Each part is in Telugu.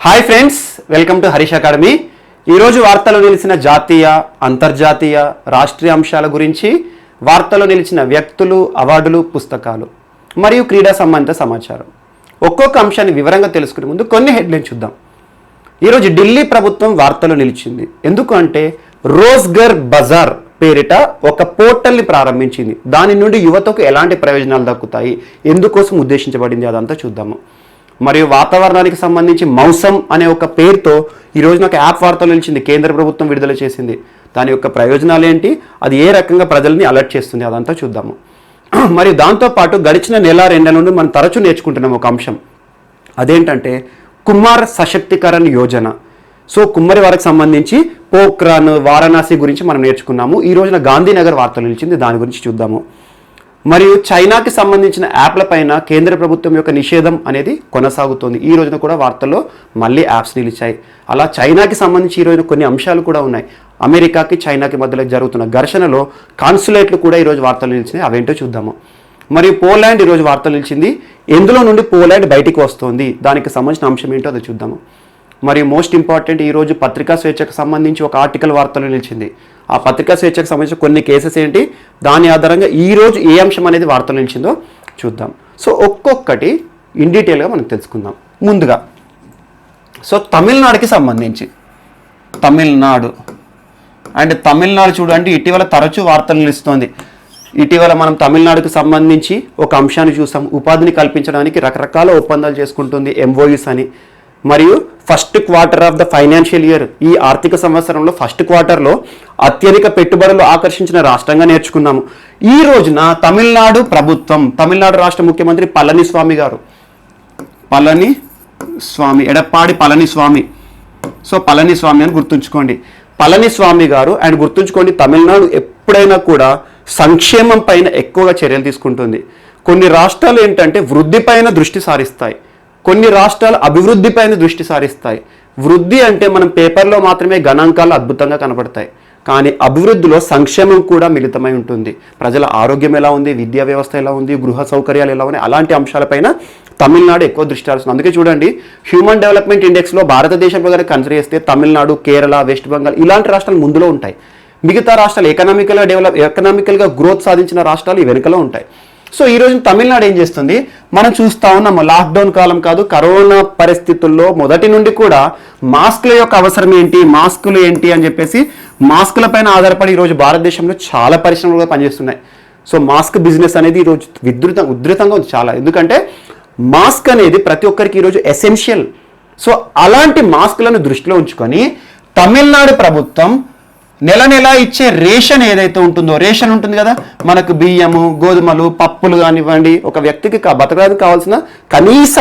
Hi friends, welcome to Harish academy. ఈరోజు వార్తల్లో నిలిచిన జాతీయ, అంతర్జాతీయ, రాష్ట్రీయ అంశాల గురించి, వార్తల్లో నిలిచిన వ్యక్తులు, అవార్డులు, పుస్తకాలు మరియు క్రీడా సంబంధిత సమాచారం ఒక్కొక్క అంశాన్ని వివరంగా తెలుసుకునే ముందు కొన్ని హెడ్లైన్ చూద్దాం. ఈరోజు ఢిల్లీ ప్రభుత్వం వార్తల్లో నిలిచింది. ఎందుకు అంటే రోజ్గర్ బజార్ పేరిట ఒక పోర్టల్ని ప్రారంభించింది. దాని నుండి యువతకు ఎలాంటి ప్రయోజనాలు దక్కుతాయి, ఎందుకోసం ఉద్దేశించబడింది, అదంతా చూద్దాము. మరియు వాతావరణానికి సంబంధించి మౌసం అనే ఒక పేరుతో ఈరోజు నాకు యాప్ వార్తలు నిలిచింది. కేంద్ర ప్రభుత్వం విడుదల చేసింది. దాని యొక్క ప్రయోజనాలు ఏంటి, అది ఏ రకంగా ప్రజల్ని అలర్ట్ చేస్తుంది, అదంతా చూద్దాము. మరియు దాంతోపాటు గడిచిన నెల 2 నెలల నుండి మనం తరచూ నేర్చుకుంటున్నాం ఒక అంశం. అదేంటంటే కుమార్ సశక్తికరణ్ యోజన. సో కుమ్మరి వారికి సంబంధించి పోఖ్రాన్, వారణాసి గురించి మనం నేర్చుకున్నాము. ఈ రోజున గాంధీనగర్ వార్తలు నిలిచింది, దాని గురించి చూద్దాము. మరియు చైనాకి సంబంధించిన యాప్ల పైన కేంద్ర ప్రభుత్వం యొక్క నిషేధం అనేది కొనసాగుతోంది. ఈ రోజున కూడా వార్తల్లో మళ్ళీ యాప్స్ నిలిచాయి. అలా చైనాకి సంబంధించి ఈ రోజున కొన్ని అంశాలు కూడా ఉన్నాయి. అమెరికాకి చైనాకి మధ్యలో జరుగుతున్న ఘర్షణలో కాన్సులేట్లు కూడా ఈరోజు వార్తలు నిలిచినాయి. అవేంటో చూద్దాము. మరియు పోలాండ్ ఈరోజు వార్తలు నిలిచింది. ఎందులో నుండి పోలాండ్ బయటికి వస్తుంది, దానికి సంబంధించిన అంశం ఏంటో అది చూద్దాము. మరియు మోస్ట్ ఇంపార్టెంట్, ఈరోజు పత్రికా స్వేచ్ఛకు సంబంధించి ఒక ఆర్టికల్ వార్తలు నిలిచింది. ఆ పత్రికా స్వేచ్ఛకు సంబంధించిన కొన్ని కేసెస్ ఏంటి, దాని ఆధారంగా ఈరోజు ఏ అంశం అనేది వార్తలు నిలిచిందో చూద్దాం. సో ఒక్కొక్కటి ఇన్ డీటెయిల్గా మనం తెలుసుకుందాం. ముందుగా సో తమిళనాడుకి సంబంధించి తమిళనాడు చూడండి, ఇటీవల తరచూ వార్తలు నిలుస్తోంది. ఇటీవల మనం తమిళనాడుకు సంబంధించి ఒక అంశాన్ని చూసాం. ఉపాధిని కల్పించడానికి రకరకాల ఒప్పందాలు చేసుకుంటుంది, ఎంఓయూస్ అని. మరియు first quarter of the financial year, ఈ ఆర్థిక సంవత్సరంలో ఫస్ట్ క్వార్టర్లో అత్యధిక పెట్టుబడులు ఆకర్షించిన రాష్ట్రంగా నేర్చుకున్నాము. ఈ రోజున తమిళనాడు ప్రభుత్వం, తమిళనాడు రాష్ట్ర ముఖ్యమంత్రి ఎడప్పాడి పళనిస్వామి. సో పళనిస్వామి అని గుర్తుంచుకోండి, పళనిస్వామి గారు. అండ్ గుర్తుంచుకోండి, తమిళనాడు ఎప్పుడైనా కూడా సంక్షేమం పైన ఎక్కువగా చర్యలు తీసుకుంటుంది. కొన్ని రాష్ట్రాలు ఏంటంటే వృద్ధి పైన దృష్టి సారిస్తాయి, కొన్ని రాష్ట్రాలు అభివృద్ధి పైన దృష్టి సారిస్తాయి. వృద్ధి అంటే మనం పేపర్లో మాత్రమే గణాంకాలు అద్భుతంగా కనబడతాయి, కానీ అభివృద్ధిలో సంక్షేమం కూడా మిళితమై ఉంటుంది. ప్రజల ఆరోగ్యం ఎలా ఉంది, విద్యా వ్యవస్థ ఎలా ఉంది, గృహ సౌకర్యాలు ఎలా ఉన్నాయి, అలాంటి అంశాలపైన తమిళనాడు ఎక్కువ దృష్టి సారిస్తుంది. అందుకే చూడండి, హ్యూమన్ డెవలప్మెంట్ ఇండెక్స్లో భారతదేశంలో కనుక కన్సిడర్ చేస్తే తమిళనాడు, కేరళ, వెస్ట్ బెంగాల్ ఇలాంటి రాష్ట్రాలు ముందులో ఉంటాయి. మిగతా రాష్ట్రాలు ఎకనామికల్గా గ్రోత్ సాధించిన రాష్ట్రాలు ఈ వెనుకలో ఉంటాయి. సో ఈరోజు తమిళనాడు ఏం చేస్తుంది, మనం చూస్తూ ఉన్నాము. లాక్డౌన్ కాలం కాదు, కరోనా పరిస్థితుల్లో మొదటి నుండి కూడా మాస్కుల యొక్క అవసరం ఏంటి, మాస్కులు ఏంటి అని చెప్పేసి మాస్కుల పైన ఆధారపడి ఈరోజు భారతదేశంలో చాలా పరిశ్రమలు కూడా పనిచేస్తున్నాయి. సో మాస్క్ బిజినెస్ అనేది ఈరోజు ఉధృతంగా ఉంది చాలా. ఎందుకంటే మాస్క్ అనేది ప్రతి ఒక్కరికి ఈరోజు ఎసెన్షియల్. సో అలాంటి మాస్కులను దృష్టిలో ఉంచుకొని తమిళనాడు ప్రభుత్వం నెల ఇచ్చే రేషన్ ఏదైతే ఉంటుందో, రేషన్ ఉంటుంది కదా మనకు, బియ్యము, గోధుమలు, పప్పులు కానివ్వండి, ఒక వ్యక్తికి బతకడానికి కావాల్సిన కనీస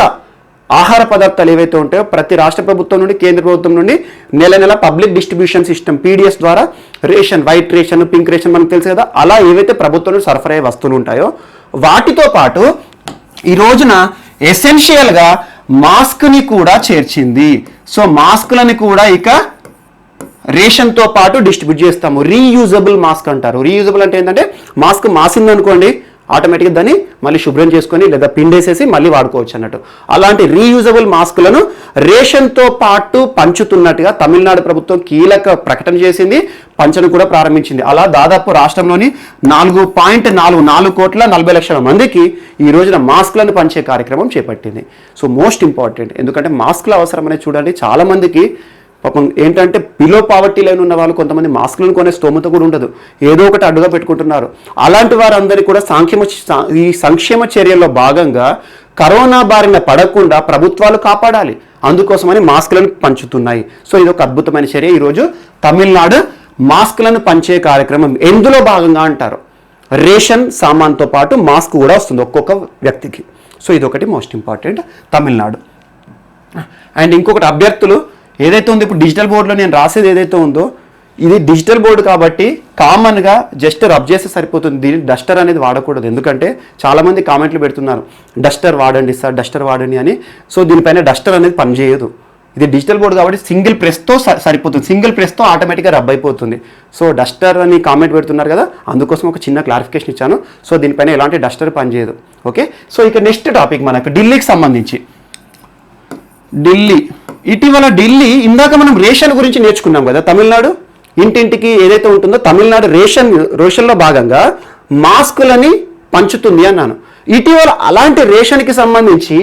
ఆహార పదార్థాలు ఏవైతే ఉంటాయో ప్రతి రాష్ట్ర ప్రభుత్వం నుండి, కేంద్ర ప్రభుత్వం నుండి నెల పబ్లిక్ డిస్ట్రిబ్యూషన్ సిస్టమ్ PDS ద్వారా ration, white ration, pink ration మనకు తెలుసు కదా, అలా ఏవైతే ప్రభుత్వం నుండి సరఫరా అయ్యే వస్తువులు ఉంటాయో వాటితో పాటు ఈ రోజున ఎసెన్షియల్గా మాస్క్ని కూడా చేర్చింది. సో మాస్కులని కూడా ఇక రేషన్తో పాటు డిస్ట్రిబ్యూట్ చేస్తాము. రీయూజబుల్ మాస్క్ అంటారు. రీయూజబుల్ అంటే ఏంటంటే మాస్క్ మాసింది అనుకోండి, ఆటోమేటిక్గా దాన్ని మళ్ళీ శుభ్రం చేసుకొని లేదా పిండేసేసి మళ్ళీ వాడుకోవచ్చు అన్నట్టు. అలాంటి రీయూజబుల్ మాస్కులను రేషన్తో పాటు పంచుతున్నట్టుగా తమిళనాడు ప్రభుత్వం కీలక ప్రకటన చేసింది, పంచను కూడా ప్రారంభించింది. అలా దాదాపు రాష్ట్రంలోని 4.4 కోట్ల 40 లక్షల మందికి ఈ రోజున మాస్కులను పంచే కార్యక్రమం చేపట్టింది. సో మోస్ట్ ఇంపార్టెంట్, ఎందుకంటే మాస్కుల అవసరం అనేది చూడండి, చాలా మందికి పాపం ఏంటంటే బిలో పావర్టీ లైన్ ఉన్న వాళ్ళు కొంతమంది మాస్కులను కొనే స్తోమత కూడా ఉండదు, ఏదో ఒకటి అడ్డుగా పెట్టుకుంటున్నారు. అలాంటి వారందరికీ కూడా ఈ సంక్షేమ చర్యల్లో భాగంగా కరోనా బారిన పడకుండా ప్రభుత్వాలు కాపాడాలి, అందుకోసమని మాస్కులను పంచుతున్నాయి. సో ఇది ఒక అద్భుతమైన చర్య. ఈరోజు తమిళనాడు మాస్కులను పంచే కార్యక్రమం ఎందులో భాగంగా అంటారు, రేషన్ సామాన్తో పాటు మాస్క్ కూడా వస్తుంది ఒక్కొక్క వ్యక్తికి. సో ఇది ఒకటి మోస్ట్ ఇంపార్టెంట్ తమిళనాడు. అండ్ ఇంకొకటి, అభ్యర్థులు ఏదైతే ఉందో ఇప్పుడు డిజిటల్ బోర్డులో నేను రాసేది ఏదైతే ఉందో, ఇది డిజిటల్ బోర్డు కాబట్టి కామన్గా జస్ట్ రబ్ చేస్తే సరిపోతుంది. దీన్ని డస్టర్ అనేది వాడకూడదు. ఎందుకంటే చాలామంది కామెంట్లు పెడుతున్నారు, డస్టర్ వాడండి సార్, డస్టర్ వాడండి అని. సో దీనిపైన డస్టర్ అనేది పనిచేయదు. ఇది డిజిటల్ బోర్డు కాబట్టి సింగిల్ ప్రెస్తో సరిపోతుంది, సింగిల్ ప్రెస్తో ఆటోమేటిక్గా రబ్ అయిపోతుంది. సో డస్టర్ అని కామెంట్ పెడుతున్నారు కదా, అందుకోసం ఒక చిన్న క్లారిఫికేషన్ ఇచ్చాను. సో దీనిపైన ఎలాంటి డస్టర్ పనిచేయదు. ఓకే, సో ఇక నెక్స్ట్ టాపిక్ మనకు ఢిల్లీకి సంబంధించి. ఢిల్లీ ఇటీవల ఢిల్లీ, ఇందాక మనం రేషన్ గురించి నేర్చుకున్నాం కదా, తమిళనాడు ఇంటింటికి ఏదైతే ఉంటుందో తమిళనాడు రేషన్లో భాగంగా మాస్కులని పంచుతుంది అన్నాను. ఇటీవల అలాంటి రేషన్కి సంబంధించి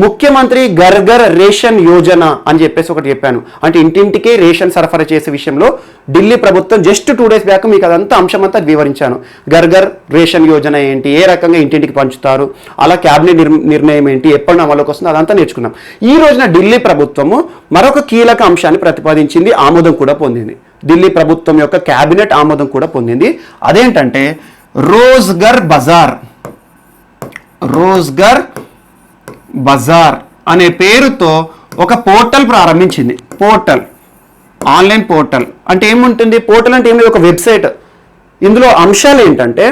ముఖ్యమంత్రి గర్గర్ రేషన్ యోజన అని చెప్పేసి ఒకటి చెప్పాను. అంటే ఇంటింటికి రేషన్ సరఫరా చేసే విషయంలో ఢిల్లీ ప్రభుత్వం జస్ట్ 2 days బ్యాక్ మీకు అదంతా అంశమంతా వివరించాను. గర్గర్ రేషన్ యోజన ఏంటి, ఏ రకంగా ఇంటింటికి పంచుతారు, అలా క్యాబినెట్ నిర్ణయం ఏంటి, ఎప్పుడు అమలుకి వస్తుంది, అదంతా నేర్చుకున్నాం. ఈ రోజున ఢిల్లీ ప్రభుత్వము మరొక కీలక అంశాన్ని ప్రతిపాదించింది, ఆమోదం కూడా పొందింది. ఢిల్లీ ప్రభుత్వం యొక్క క్యాబినెట్ ఆమోదం కూడా పొందింది. అదేంటంటే రోజ్గర్ బజార్ అనే పేరుతో ఒక పోర్టల్ ప్రారంభించింది. ఆన్లైన్ పోర్టల్ అంటే ఏముంటుంది? పోర్టల్ అంటే ఏమి, ఒక వెబ్సైట్. ఇందులో అంశాలు ఏంటంటే,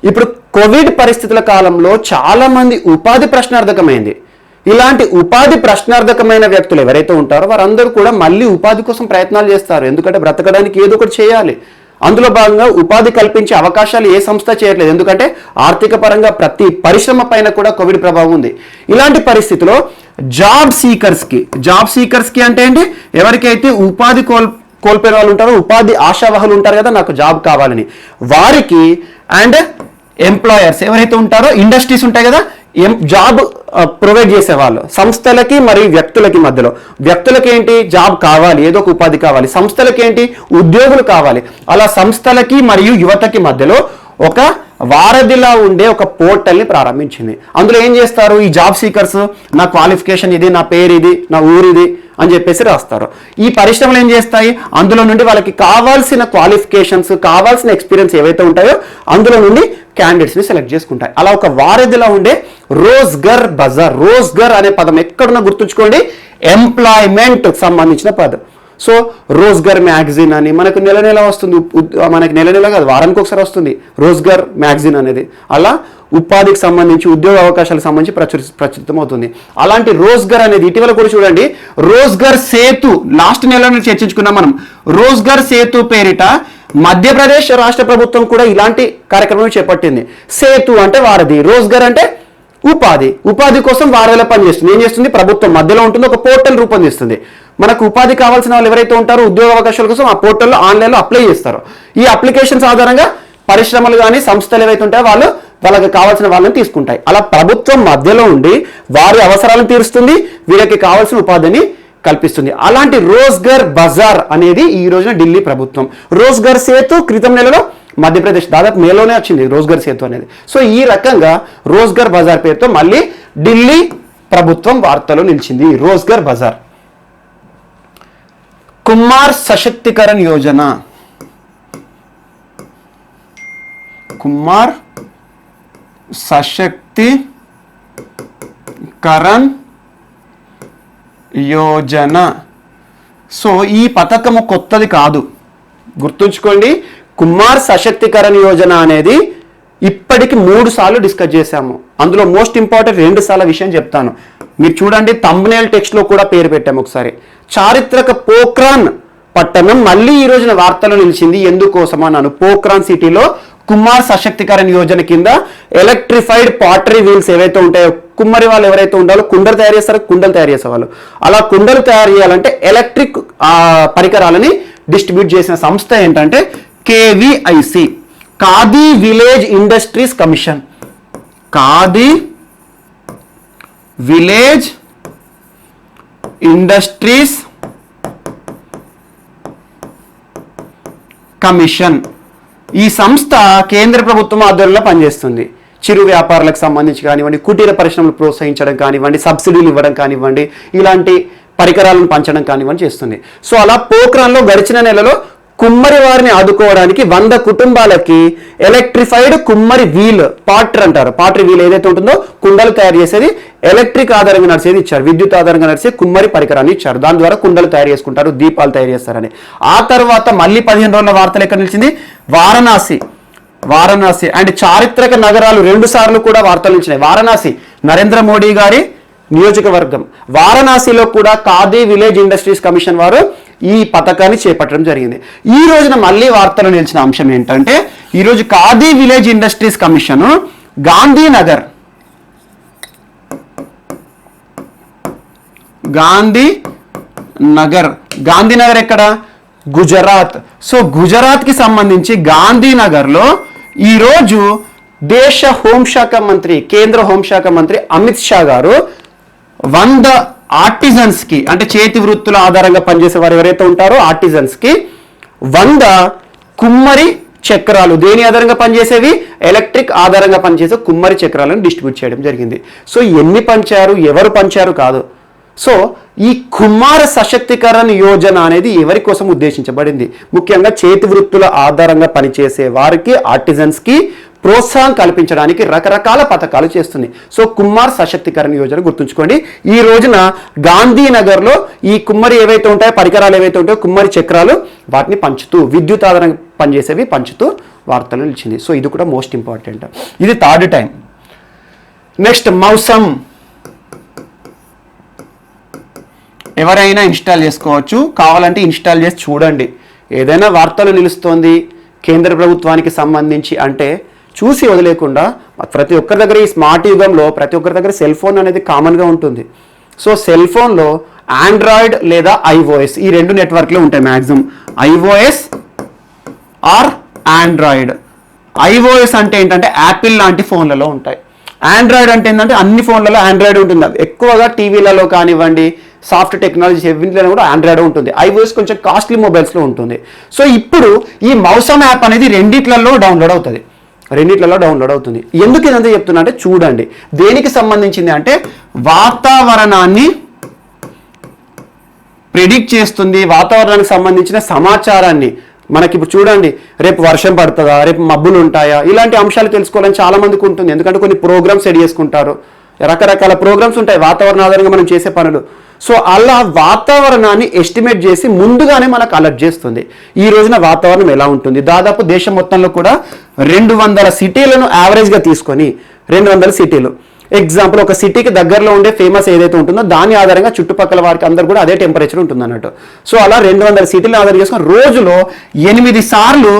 ఇప్పుడు కోవిడ్ పరిస్థితుల కాలంలో చాలామంది ఉపాధి ప్రశ్నార్థకమైంది. ఇలాంటి ఉపాధి ప్రశ్నార్థకమైన వ్యక్తులు ఎవరైతే ఉంటారో వారందరూ కూడా మళ్ళీ ఉపాధి కోసం ప్రయత్నాలు చేస్తారు. ఎందుకంటే బ్రతకడానికి ఏదో ఒకటి చేయాలి. అందులో భాగంగా ఉపాధి కల్పించే అవకాశాలు ఏ సంస్థ చేయట్లేదు. ఎందుకంటే ఆర్థిక పరంగా ప్రతి పరిశ్రమ పైన కూడా కోవిడ్ ప్రభావం ఉంది. ఇలాంటి పరిస్థితిలో జాబ్ సీకర్స్కి అంటే ఏంటి, ఎవరికైతే ఉపాధి కోల్పోయిన వాళ్ళు ఉంటారో, ఉపాధి ఆశావహులు ఉంటారు కదా, నాకు జాబ్ కావాలని, వారికి అండ్ ఎంప్లాయర్స్ ఎవరైతే ఉంటారో, ఇండస్ట్రీస్ ఉంటాయి కదా, జాబ్ ప్రొవైడ్ చేసేవాళ్ళు, సంస్థలకి మరియు వ్యక్తులకి మధ్యలో, వ్యక్తులకి ఏంటి జాబ్ కావాలి, ఏదో ఒక ఉపాధి కావాలి, సంస్థలకి ఏంటి ఉద్యోగులు కావాలి. అలా సంస్థలకి మరియు యువతకి మధ్యలో ఒక వారధిలా ఉండే ఒక పోర్టల్ని ప్రారంభించింది. అందులో ఏం చేస్తారు, ఈ జాబ్ సీకర్స్ నా క్వాలిఫికేషన్ ఇది, నా పేరు ఇది, నా ఊరు ఇది అని చెప్పేసి రాస్తారు. ఈ పరిశ్రమలు ఏం చేస్తాయి, అందులో నుండి వాళ్ళకి కావాల్సిన క్వాలిఫికేషన్స్, కావాల్సిన ఎక్స్పీరియన్స్ ఏవైతే ఉంటాయో అందులో నుండి క్యాండిడేట్స్ని సెలెక్ట్ చేసుకుంటాయి. అలా ఒక వారధిలా ఉండే రోజ్గర్ బజార్. రోజ్గర్ అనే పదం ఎక్కడున్నా గుర్తుంచుకోండి, ఎంప్లాయ్మెంట్ సంబంధించిన పదం. సో రోజ్గర్ మ్యాగజైన్ అని మనకు నెల వస్తుంది, మనకి నెల కాదు వారానికి ఒకసారి వస్తుంది రోజ్గర్ మ్యాగజైన్ అనేది. అలా ఉపాధికి సంబంధించి, ఉద్యోగ అవకాశాలకు సంబంధించి ప్రచురితం అవుతుంది. అలాంటి రోజ్గర్ అనేది ఇటీవల కూడా చూడండి, రోజ్గర్ సేతు లాస్ట్ నెలలో చర్చించుకున్నాం మనం. రోజ్గర్ సేతు పేరిట మధ్యప్రదేశ్ రాష్ట్ర ప్రభుత్వం కూడా ఇలాంటి కార్యక్రమం చేపట్టింది. సేతు అంటే వారధి, రోజ్గర్ అంటే ఉపాధి కోసం వారధిలో పనిచేస్తుంది. ఏం చేస్తుంది, ప్రభుత్వం మధ్యలో ఉంటుంది, ఒక పోర్టల్ రూపొందిస్తుంది. మనకు ఉపాధి కావాల్సిన వాళ్ళు ఎవరైతే ఉంటారో ఉద్యోగ అవకాశాల కోసం ఆ పోర్టల్లో ఆన్లైన్లో అప్లై చేస్తారు. ఈ అప్లికేషన్స్ ఆధారంగా పరిశ్రమలు కానీ సంస్థలు ఏవైతే ఉంటాయో వాళ్ళకి కావాల్సిన వాళ్ళని తీసుకుంటాయి. అలా ప్రభుత్వం మధ్యలో ఉండి వారి అవసరాలను తీరుస్తుంది, వీళ్ళకి కావాల్సిన ఉపాధిని కల్పిస్తుంది. అలాంటి రోజ్గర్ బజార్ అనేది ఈ రోజున ఢిల్లీ ప్రభుత్వం. రోజ్గర్ సేతు క్రితం నెలలో మధ్యప్రదేశ్, దాదాపు మేలోనే వచ్చింది రోజ్గర్ సేతు అనేది. సో ఈ రకంగా రోజ్గర్ బజార్ పేరుతో మళ్ళీ ఢిల్లీ ప్రభుత్వం వార్తలో నిలిచింది. రోజ్గర్ బజార్. కుమార్ సశక్తికరణ్ యోజన, కుమార్ సశక్తికరణ్ యోజన. సో ఈ పథకము కొత్తది కాదు, గుర్తుంచుకోండి. కుమార్ సశక్తికరణ్ యోజన అనేది ఇప్పటికి 3 సార్లు డిస్కస్ చేశాము. అందులో మోస్ట్ ఇంపార్టెంట్ 2 సార్ల విషయం చెప్తాను. మీరు చూడండి, థంబ్నెయిల్ టెక్స్ట్లో కూడా పేరు పెట్టాము ఒకసారి. చారిత్రక పోఖ్రాన్ పట్టణం మళ్ళీ ఈ రోజున వార్తలో నిలిచింది. ఎందుకోసం అన్నాను, పోఖ్రాన్ సిటీలో కుమార్ సశక్తికరణ్ యోజన కింద ఎలక్ట్రిఫైడ్ పాటరీ వీల్స్ ఏవైతే ఉంటాయో, కుమ్మరి వాళ్ళు ఎవరైతే ఉండాలో కుండలు తయారు చేస్తారో, కుండలు తయారు చేసేవాళ్ళు, అలా కుండలు తయారు చేయాలంటే ఎలక్ట్రిక్ పరికరాలని డిస్ట్రిబ్యూట్ చేసిన సంస్థ ఏంటంటే KVIC, khadi village industries commission. Khadi village industries commission. ఈ సంస్థ కేంద్ర ప్రభుత్వం ఆధ్వర్యంలో పనిచేస్తుంది. చిరు వ్యాపారులకు సంబంధించి కానివ్వండి, కుటీర పరిశ్రమలు ప్రోత్సహించడం కానివ్వండి, సబ్సిడీలు ఇవ్వడం కానివ్వండి, ఇలాంటి పరికరాలను పంచడం కానివ్వండి చేస్తుంది. సో అలా పోఖ్రాన్లో గడిచిన నెలలో కుమ్మరి వారిని ఆదుకోవడానికి 100 కుటుంబాలకి ఎలక్ట్రిఫైడ్ కుమ్మరి వీల్, పాటర్ అంటారు, పాటరీ వీల్ ఏదైతే ఉంటుందో కుండలు తయారు చేసేది, ఎలక్ట్రిక్ ఆధారంగా నడిచేది ఇచ్చారు, విద్యుత్ ఆధారంగా నడిచే కుమ్మరి పరికరాన్ని ఇచ్చారు. దాని ద్వారా కుండలు తయారు చేసుకుంటారు, దీపాలు తయారు చేస్తారని. ఆ తర్వాత మళ్ళీ 15 రోజుల వార్తలు ఎక్కడ నిలిచింది, వారణాసి అండ్ చారిత్రక నగరాలు 2 సార్లు కూడా వార్తలు నిలిచినాయి. వారణాసి నరేంద్ర మోడీ గారి నియోజకవర్గం. వారణాసిలో కూడా ఖాదీ విలేజ్ ఇండస్ట్రీస్ కమిషన్ వారు ఈ పథకాన్ని చేపట్టడం జరిగింది. ఈ రోజున మళ్ళీ వార్తలు నిలిచిన అంశం ఏంటంటే, ఈరోజు khadi village industries commission Gandhi Nagar. Gandhinagar ఎక్కడ? గుజరాత్. సో గుజరాత్కి సంబంధించి గాంధీనగర్లో ఈరోజు దేశ హోంశాఖ మంత్రి, కేంద్ర హోంశాఖ మంత్రి అమిత్ షా గారు 100 ఆర్టిజన్స్కి, అంటే చేతి వృత్తుల ఆధారంగా పనిచేసే వారు ఎవరైతే ఉంటారో ఆర్టిజన్స్కి 100 కుమ్మరి చక్రాలు, దేని ఆధారంగా పనిచేసేవి? ఎలక్ట్రిక్ ఆధారంగా పనిచేసే కుమ్మరి చక్రాలను డిస్ట్రిబ్యూట్ చేయడం జరిగింది. సో ఎన్ని పంచారు, ఎవరు పంచారు కాదు. సో ఈ కుమార సశక్తికరణ యోజన అనేది ఎవరి కోసం ఉద్దేశించబడింది? ముఖ్యంగా చేతి వృత్తుల ఆధారంగా పనిచేసే వారికి, ఆర్టిజన్స్కి ప్రోత్సాహం కల్పించడానికి రకరకాల పథకాలు చేస్తుంది. సో కుమార్ సశక్తికరణ యోజన గుర్తుంచుకోండి. ఈ రోజున గాంధీనగర్లో ఈ కుమ్మరి ఏవైతే ఉంటాయో, పరికరాలు ఏవైతే ఉంటాయో, కుమ్మరి చక్రాలు, వాటిని పంచుతూ, విద్యుత్ ఆధారంగా పనిచేసేవి పంచుతూ వార్తలు నిలిచింది. సో ఇది కూడా మోస్ట్ ఇంపార్టెంట్. ఇది థర్డ్ టైం. నెక్స్ట్ మౌసమ్. ఎవరైనా ఇన్స్టాల్ చేసుకోవచ్చు, కావాలంటే ఇన్స్టాల్ చేసి చూడండి. ఏదైనా వార్తలు నిలుస్తోంది కేంద్ర ప్రభుత్వానికి సంబంధించి అంటే చూసి వదిలేకుండా, ప్రతి ఒక్కరి దగ్గర ఈ స్మార్ట్ యుగంలో ప్రతి ఒక్కరి దగ్గర సెల్ ఫోన్ అనేది కామన్గా ఉంటుంది. సో సెల్ ఫోన్లో ఆండ్రాయిడ్ లేదా ఐఓఎస్, ఈ 2 నెట్వర్క్లు ఉంటాయి maximum. IOS are Android. IOS అంటే ఏంటంటే యాపిల్ లాంటి ఫోన్లలో ఉంటాయి. ఆండ్రాయిడ్ అంటే ఏంటంటే అన్ని ఫోన్లలో ఆండ్రాయిడ్ ఉంటుంది. ఎక్కువగా టీవీలలో కానివ్వండి, సాఫ్ట్ టెక్నాలజీ ఎవరిలో కూడా ఆండ్రాయిడ్ ఉంటుంది. ఐఓఎస్ కొంచెం కాస్ట్లీ మొబైల్స్లో ఉంటుంది. సో ఇప్పుడు ఈ మౌసమ్ యాప్ అనేది రెండిట్లలో డౌన్లోడ్ అవుతుంది. ఎందుకు ఇదంతా చెప్తున్నా అంటే చూడండి, దేనికి సంబంధించింది అంటే వాతావరణాన్ని ప్రిడిక్ట్ చేస్తుంది. వాతావరణానికి సంబంధించిన సమాచారాన్ని మనకి ఇప్పుడు చూడండి, రేపు వర్షం పడుతుందా, రేపు మబ్బులు ఉంటాయా, ఇలాంటి అంశాలు తెలుసుకోవాలని చాలా మందికి ఉంటుంది. ఎందుకంటే కొన్ని ప్రోగ్రామ్స్ సెట్ చేసుకుంటారు, రకరకాల ప్రోగ్రామ్స్ ఉంటాయి వాతావరణ ఆధారంగా మనం చేసే పనులు. సో అలా వాతావరణాన్ని ఎస్టిమేట్ చేసి ముందుగానే మనకు అలర్ట్ చేస్తుంది. ఈ రోజున వాతావరణం ఎలా ఉంటుంది, దాదాపు దేశం మొత్తంలో కూడా 200 సిటీలను యావరేజ్గా తీసుకొని, 200 సిటీలు ఎగ్జాంపుల్, ఒక సిటీకి దగ్గరలో ఉండే ఫేమస్ ఏదైతే ఉంటుందో దాని ఆధారంగా చుట్టుపక్కల వారికి అందరూ కూడా అదే టెంపరేచర్ ఉంటుంది అన్నట్టు. సో అలా 200 సిటీలను ఆధారం చేసుకొని రోజులో 8 సార్లు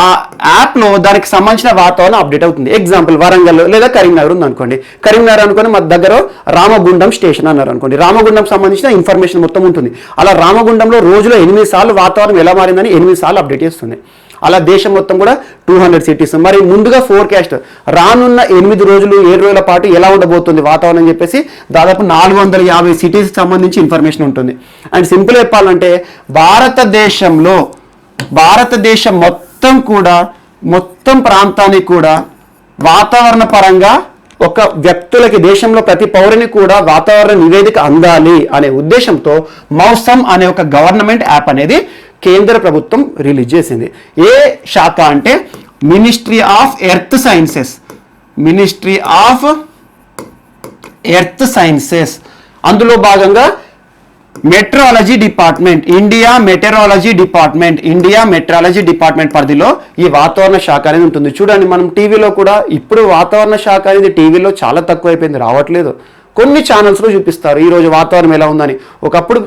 ఆ యాప్లో దానికి సంబంధించిన వాతావరణం అప్డేట్ అవుతుంది. ఎగ్జాంపుల్ వరంగల్ లేదా కరీంనగర్ ఉంది అనుకోండి. కరీంనగర్ అనుకోని మా దగ్గర రామగుండం స్టేషన్ అన్నారు అనుకోండి. రామగుండం సంబంధించిన ఇన్ఫర్మేషన్ మొత్తం ఉంటుంది. అలా రామగుండంలో రోజులో 8 సార్లు వాతావరణం ఎలా మారిందని 8 సార్లు అప్డేట్ చేస్తుంది. అలా దేశం మొత్తం కూడా 200 సిటీస్. మరి ముందుగా ఫోర్కాస్ట్ రానున్న 8 రోజులు 7 రోజుల పాటు ఎలా ఉండబోతుంది వాతావరణం అని చెప్పేసి దాదాపు 450 సిటీస్కి సంబంధించి ఇన్ఫర్మేషన్ ఉంటుంది. అండ్ సింపుల్ చెప్పాలంటే భారతదేశం మొత్తం ప్రాంతానికి కూడా వాతావరణ పరంగా ఒక వ్యక్తులకి, దేశంలో ప్రతి పౌరుని కూడా వాతావరణ నివేదిక అందాలి అనే ఉద్దేశంతో మౌసమ్ అనే ఒక గవర్నమెంట్ యాప్ అనేది కేంద్ర ప్రభుత్వం రిలీజ్ చేసింది. ఏ శాఖ అంటే మినిస్ట్రీ ఆఫ్ ఎర్త్ సైన్సెస్. అందులో భాగంగా meteorology department, India meteorology department పరిధిలో ఈ వాతావరణ శాఖ అనేది ఉంటుంది. చూడండి, మనం టీవీలో కూడా ఇప్పుడు వాతావరణ శాఖ అనేది టీవీలో చాలా తక్కువైపోయింది, రావట్లేదు. కొన్ని ఛానల్స్లో చూపిస్తారు ఈరోజు వాతావరణం ఎలా ఉందని. ఒకప్పుడు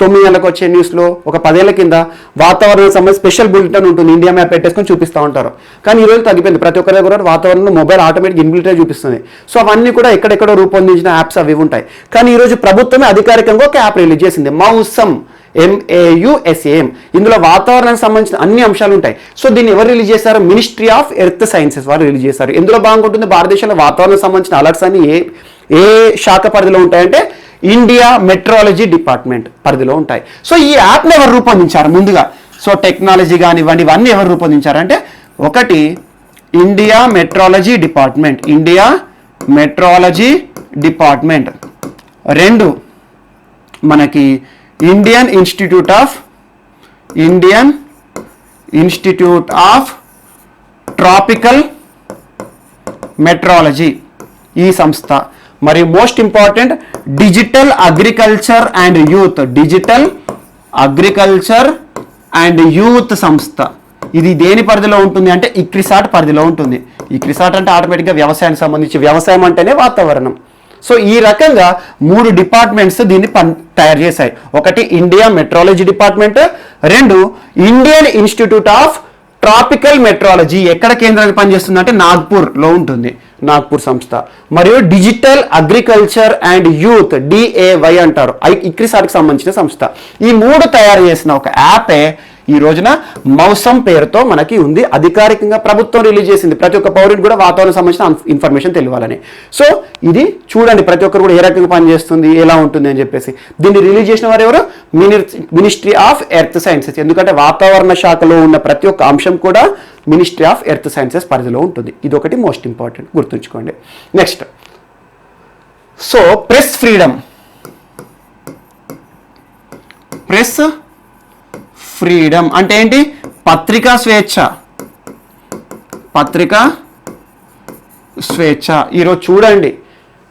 9 గంటలకు వచ్చే న్యూస్లో ఒక 10 ఏళ్ల కింద వాతావరణం సంబంధించి స్పెషల్ బులెటిన్ ఉంటుంది, ఇండియా మ్యాప్ పెట్టేసుకొని చూపిస్తూ ఉంటారు. కానీ ఈరోజు తగ్గిపోయింది. ప్రతి ఒక్కరి దగ్గర వాతావరణంలో మొబైల్ ఆటోమేటిక్ ఇన్బిల్ట్ చూపిస్తుంది. సో అవన్నీ కూడా ఎక్కడెక్కడో రూపొందించిన యాప్స్ అవి ఉంటాయి. కానీ ఈరోజు ప్రభుత్వమే అధికారికంగా ఒక యాప్ రిలీజ్ చేసింది, మౌసమ్, MAUSAM. ఇందులో వాతావరణానికి సంబంధించిన అన్ని అంశాలు ఉంటాయి. సో దీన్ని ఎవరు రిలీజ్ చేశారు? మినిస్ట్రీ ఆఫ్ ఎర్త్ సైన్సెస్ వారు రిలీజ్ చేశారు. ఎందులో భాగంగా ఉంటుంది భారతదేశంలో వాతావరణానికి సంబంధించిన అలర్ట్స్ అన్ని ఏ శాఖ పరిధిలో ఉంటాయంటే ఇండియా మెట్రాలజీ డిపార్ట్మెంట్ పరిధిలో ఉంటాయి. సో ఈ యాప్ని ఎవరు రూపొందించారు ముందుగా? సో టెక్నాలజీ కానివ్వండి ఇవన్నీ ఎవరు రూపొందించారంటే, ఒకటి ఇండియా మెట్రాలజీ డిపార్ట్మెంట్, 2 మనకి Indian institute of tropical meteorology ఈ సంస్థ. మరి most important digital agriculture and youth సంస్థ. ఇది దేని పరిధిలో ఉంటుంది అంటే ఇక్రిసాట్ పరిధిలో ఉంటుంది. ఇక్రిసాట్ అంటే ఆటోమేటిక్గా వ్యవసాయానికి సంబంధించి, వ్యవసాయం అంటేనే వాతావరణం. సో ఈ రకంగా 3 డిపార్ట్మెంట్స్ దీన్ని తయారు చేశాయి. ఒకటి India meteorology department, 2 Indian institute of tropical meteorology. ఎక్కడ కేంద్రానికి పనిచేస్తుంది అంటే నాగ్పూర్లో ఉంటుంది. నాగ్పూర్ సంస్థ. మరియు digital agriculture and youth DAY అంటారు, ఇక్రిసాట్కి సంబంధించిన సంస్థ. ఈ 3 తయారు చేసిన ఒక యాపే ఈ రోజున మౌసం పేరుతో మనకి ఉంది. అధికారికంగా ప్రభుత్వం రిలీజ్ చేసింది, ప్రతి ఒక్క పౌరుడికి కూడా వాతావరణం సంబంధించిన ఇన్ఫర్మేషన్ తెలియాలని. సో ఇది చూడండి, ప్రతి ఒక్కరు కూడా ఏ రకంగా పనిచేస్తుంది, ఎలా ఉంటుంది అని చెప్పేసి. దీన్ని రిలీజ్ చేసిన వారు ఎవరు? Ministry of earth sciences. ఎందుకంటే వాతావరణ శాఖలో ఉన్న ప్రతి ఒక్క అంశం కూడా మినిస్ట్రీ ఆఫ్ ఎర్త్ సైన్సెస్ పరిధిలో ఉంటుంది. ఇది ఒకటి మోస్ట్ ఇంపార్టెంట్, గుర్తుంచుకోండి. Next, so press freedom. Press freedom అంటే ఏంటి? పత్రికా స్వేచ్ఛ. పత్రికా స్వేచ్ఛ. ఈరోజు చూడండి,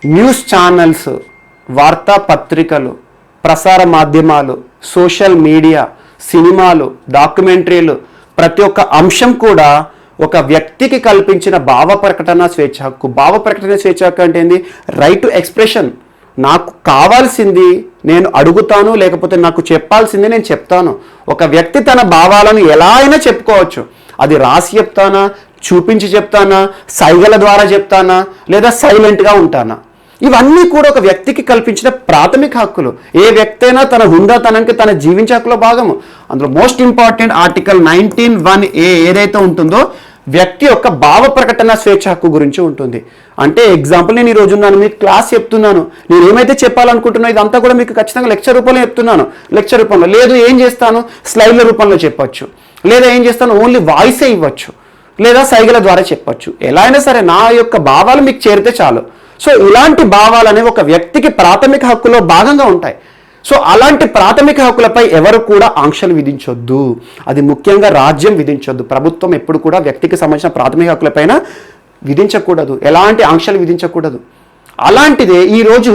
న్యూస్ ఛానల్స్, వార్తాపత్రికలు, ప్రసార మాధ్యమాలు, సోషల్ మీడియా, సినిమాలు, డాక్యుమెంటరీలు, ప్రతి ఒక్క అంశం కూడా ఒక వ్యక్తికి కల్పించిన భావ ప్రకటన స్వేచ్ఛ హక్కు. భావ ప్రకటన స్వేచ్ఛ హక్కు అంటే ఏంది? Right to expression. నాకు కావాల్సింది నేను అడుగుతాను, లేకపోతే నాకు చెప్పాల్సింది నేను చెప్తాను. ఒక వ్యక్తి తన భావాలను ఎలా అయినా చెప్పుకోవచ్చు. అది రాసి చెప్తానా, చూపించి చెప్తానా, సైగల ద్వారా చెప్తానా, లేదా సైలెంట్గా ఉంటానా, ఇవన్నీ కూడా ఒక వ్యక్తికి కల్పించిన ప్రాథమిక హక్కులు. ఏ వ్యక్తి అయినా తన హుందాతనానికి తన జీవించే హక్కులో భాగము. అందులో మోస్ట్ ఇంపార్టెంట్ ఆర్టికల్ 19(1)A ఏదైతే ఉంటుందో వ్యక్తి యొక్క భావ ప్రకటన స్వేచ్ఛ హక్కు గురించి ఉంటుంది. అంటే ఎగ్జాంపుల్, నేను ఈ రోజు మీకు క్లాస్ చెప్తున్నాను, నేను ఏమైతే చెప్పాలనుకుంటున్నా ఇదంతా కూడా మీకు ఖచ్చితంగా లెక్చర్ రూపంలో చెప్తున్నాను. లెక్చర్ రూపంలో లేదు, ఏం చేస్తాను, స్లైడ్ల రూపంలో చెప్పొచ్చు, లేదా ఏం చేస్తాను, ఓన్లీ వాయిసే ఇవ్వచ్చు, లేదా సైగల ద్వారా చెప్పొచ్చు. ఎలా అయినా సరే నా యొక్క భావాలు మీకు చేరితే చాలు. సో ఇలాంటి భావాలు అనేవి ఒక వ్యక్తికి ప్రాథమిక హక్కులో భాగంగా ఉంటాయి. సో అలాంటి ప్రాథమిక హక్కులపై ఎవరు కూడా ఆంక్షలు విధించొద్దు. అది ముఖ్యంగా రాజ్యం విధించొద్దు. ప్రభుత్వం ఎప్పుడు కూడా వ్యక్తికి సంబంధించిన ప్రాథమిక హక్కులపైన విధించకూడదు, ఎలాంటి ఆంక్షలు విధించకూడదు. అలాంటిదే ఈరోజు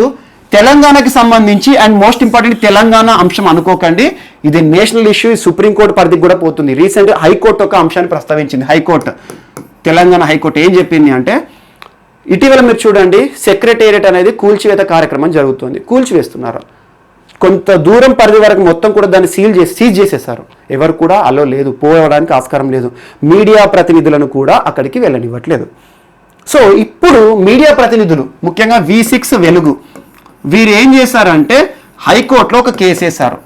తెలంగాణకి సంబంధించి, అండ్ మోస్ట్ ఇంపార్టెంట్ తెలంగాణ అంశం అనుకోకండి, ఇది నేషనల్ ఇష్యూ, సుప్రీంకోర్టు పరిధికి కూడా పోతుంది. రీసెంట్గా హైకోర్టు ఒక అంశాన్ని ప్రస్తావించింది. హైకోర్టు, తెలంగాణ హైకోర్టు ఏం చెప్పింది అంటే, ఇటీవల మీరు చూడండి, సెక్రటేరియట్ అనేది కూల్చివేత కార్యక్రమం జరుగుతుంది. కూల్చివేస్తున్నారు, కొంత దూరం పరిధి వరకు మొత్తం కూడా దాన్ని సీజ్ చేసేసారు. ఎవరు కూడా అలో లేదు, పోవడానికి ఆస్కారం లేదు. మీడియా ప్రతినిధులను కూడా అక్కడికి వెళ్ళనివ్వట్లేదు. సో ఇప్పుడు మీడియా ప్రతినిధులు, ముఖ్యంగా V6 వెలుగు, వీరు ఏం చేశారంటే హైకోర్టులో ఒక కేసు వేశారు.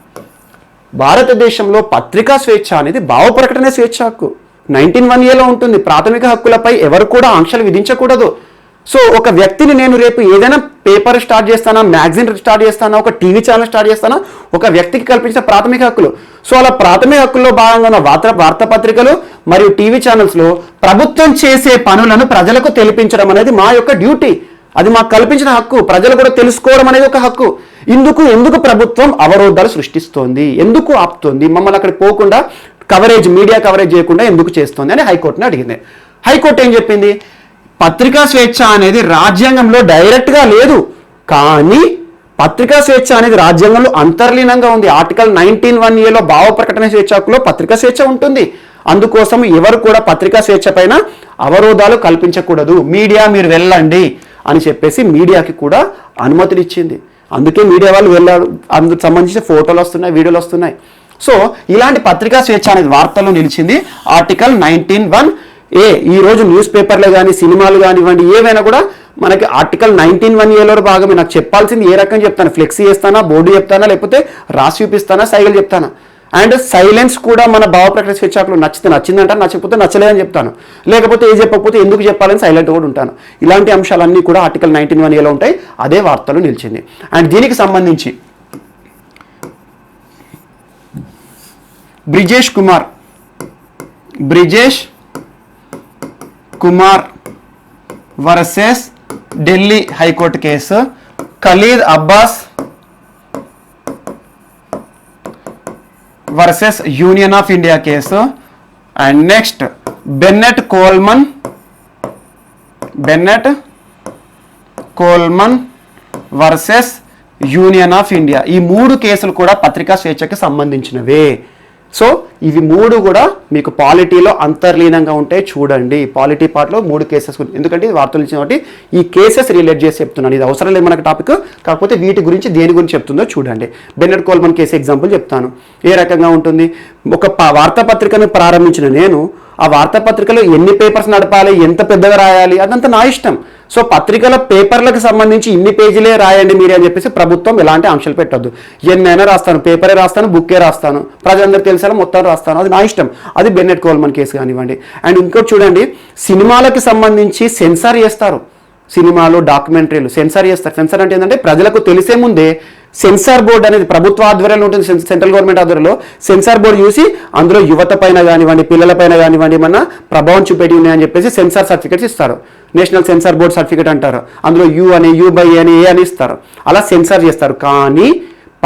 భారతదేశంలో పత్రికా స్వేచ్ఛ అనేది భావ ప్రకటన స్వేచ్ఛ హక్కు 19(1)Aలో ఉంటుంది. ప్రాథమిక హక్కులపై ఎవరు కూడా ఆంక్షలు విధించకూడదు. సో ఒక వ్యక్తిని నేను రేపు ఏదైనా పేపర్ స్టార్ట్ చేస్తానా, మ్యాగజైన్ స్టార్ట్ చేస్తానా, ఒక టీవీ ఛానల్ స్టార్ట్ చేస్తానా, ఒక వ్యక్తికి కల్పించిన ప్రాథమిక హక్కులు. సో అలా ప్రాథమిక హక్కుల్లో భాగంగా ఉన్న వార్తాపత్రికలు మరియు టీవీ ఛానల్స్లో ప్రభుత్వం చేసే పనులను ప్రజలకు తెలిపించడం అనేది మా యొక్క డ్యూటీ. అది మాకు కల్పించిన హక్కు. ప్రజలు కూడా తెలుసుకోవడం అనేది ఒక హక్కు. ఎందుకు ప్రభుత్వం అవరోధాలు సృష్టిస్తోంది, ఎందుకు ఆపుతోంది, మమ్మల్ని అక్కడికి పోకుండా మీడియా కవరేజ్ చేయకుండా ఎందుకు చేస్తోంది అని హైకోర్టుని అడిగింది. హైకోర్టు ఏం చెప్పింది? పత్రికా స్వేచ్ఛ అనేది రాజ్యాంగంలో డైరెక్ట్గా లేదు, కానీ పత్రికా స్వేచ్ఛ అనేది రాజ్యాంగంలో అంతర్లీనంగా ఉంది. ఆర్టికల్ 19(1)Aలో భావ ప్రకటన స్వేచ్ఛ హక్కులో పత్రికా స్వేచ్ఛ ఉంటుంది. అందుకోసం ఎవరు కూడా పత్రికా స్వేచ్ఛ పైన అవరోధాలు కల్పించకూడదు. మీడియా మీరు వెళ్ళండి అని చెప్పేసి మీడియాకి కూడా అనుమతులు ఇచ్చింది. అందుకే మీడియా వాళ్ళు వెళ్ళారు, అందుకు సంబంధించిన ఫోటోలు వస్తున్నాయి, వీడియోలు వస్తున్నాయి. సో ఇలాంటి పత్రికా స్వేచ్ఛ అనేది వార్తల్లో నిలిచింది ఆర్టికల్ 19(1)A. ఈరోజు న్యూస్ పేపర్లు కానీ, సినిమాలు కానివ్వండి, ఏవైనా కూడా మనకి ఆర్టికల్ 19(1)Aలో భాగమే. నాకు చెప్పాల్సింది ఏ రకంగా చెప్తాను, ఫ్లెక్సీ చేస్తానా, బోర్డు చెప్తానా, లేకపోతే రాసి చూపిస్తానా, సైకిల్ చెప్తానా. అండ్ సైలెన్స్ కూడా మన భావ ప్రకటన స్వేచ్ఛలో నచ్చిందంట, నచ్చకపోతే నచ్చలేదని చెప్తాను, లేకపోతే ఏ చెప్పకపోతే ఎందుకు చెప్పాలని సైలెంట్ కూడా ఉంటాను. ఇలాంటి అంశాలన్నీ కూడా ఆర్టికల్ 19(1)Aలో ఉంటాయి. అదే వార్తలు నిలిచింది. అండ్ దీనికి సంబంధించి బ్రిజేష్ కుమార్ వర్సెస్ ఢిల్లీ హైకోర్టు కేసు, Khalid Abbas versus union of India కేసు, and next Bennett Coleman versus union of India. ఈ 3 కేసులు కూడా పత్రికా స్వేచ్ఛకి సంబంధించినవే. సో ఇవి 3 కూడా మీకు పాలిటీలో అంతర్లీనంగా ఉంటాయి. చూడండి, పాలిటీ పార్ట్లో 3 కేసెస్, ఎందుకంటే ఇది వార్తలు ఇచ్చిన కాబట్టి ఈ కేసెస్ రిలేట్ చేసి చెప్తున్నాను. ఇది అవసరం లేదు మనకు టాపిక్, కాకపోతే వీటి గురించి దేని గురించి చెప్తుందో చూడండి. బెన్నెట్ కోల్మన్ కేసు ఎగ్జాంపుల్ చెప్తాను. ఏ రకంగా ఉంటుంది? ఒక వార్తాపత్రికను ప్రారంభించిన నేను ఆ వార్తాపత్రికలో ఎన్ని పేపర్స్ నడపాలి, ఎంత పెద్దగా రాయాలి, అదంతా నా ఇష్టం. సో పత్రికల పేపర్లకు సంబంధించి ఇన్ని పేజీలే రాయండి మీరే అని చెప్పేసి ప్రభుత్వం ఎలాంటి ఆంక్షలు పెట్టొద్దు. ఎన్నైనా రాస్తాను, పేపరే రాస్తాను, బుక్కే రాస్తాను, ప్రజలందరూ తెలిసేలా మొత్తం రాస్తాను, అది నా ఇష్టం. అది బెన్నెట్ కోల్మన్ కేసు కానివ్వండి. అండ్ ఇంకోటి చూడండి, సినిమాలకు సంబంధించి సెన్సార్ చేస్తారు. సినిమాలు, డాక్యుమెంటరీలు సెన్సార్ చేస్తారు. సెన్సార్ అంటే ఏంటంటే ప్రజలకు తెలిసే ముందే సెన్సార్ బోర్డు అనేది ప్రభుత్వ ఆధ్వర్యంలో ఉంటుంది, సెంట్రల్ గవర్నమెంట్ ఆధ్వర్యంలో సెన్సార్ బోర్డు చూసి అందులో యువత పైన కానివ్వండి, పిల్లల పైన కానివ్వండి ఏమన్నా ప్రభావం చూపెట్టి ఉన్నాయని చెప్పేసి సెన్సార్ సర్టిఫికేట్స్ ఇస్తారు. నేషనల్ సెన్సార్ బోర్డ్ సర్టిఫికేట్ అంటారు. అందులో యు అని, యు బై అని, ఏ అని ఇస్తారు. అలా సెన్సార్ చేస్తారు. కానీ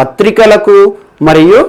పత్రికలకు మరియు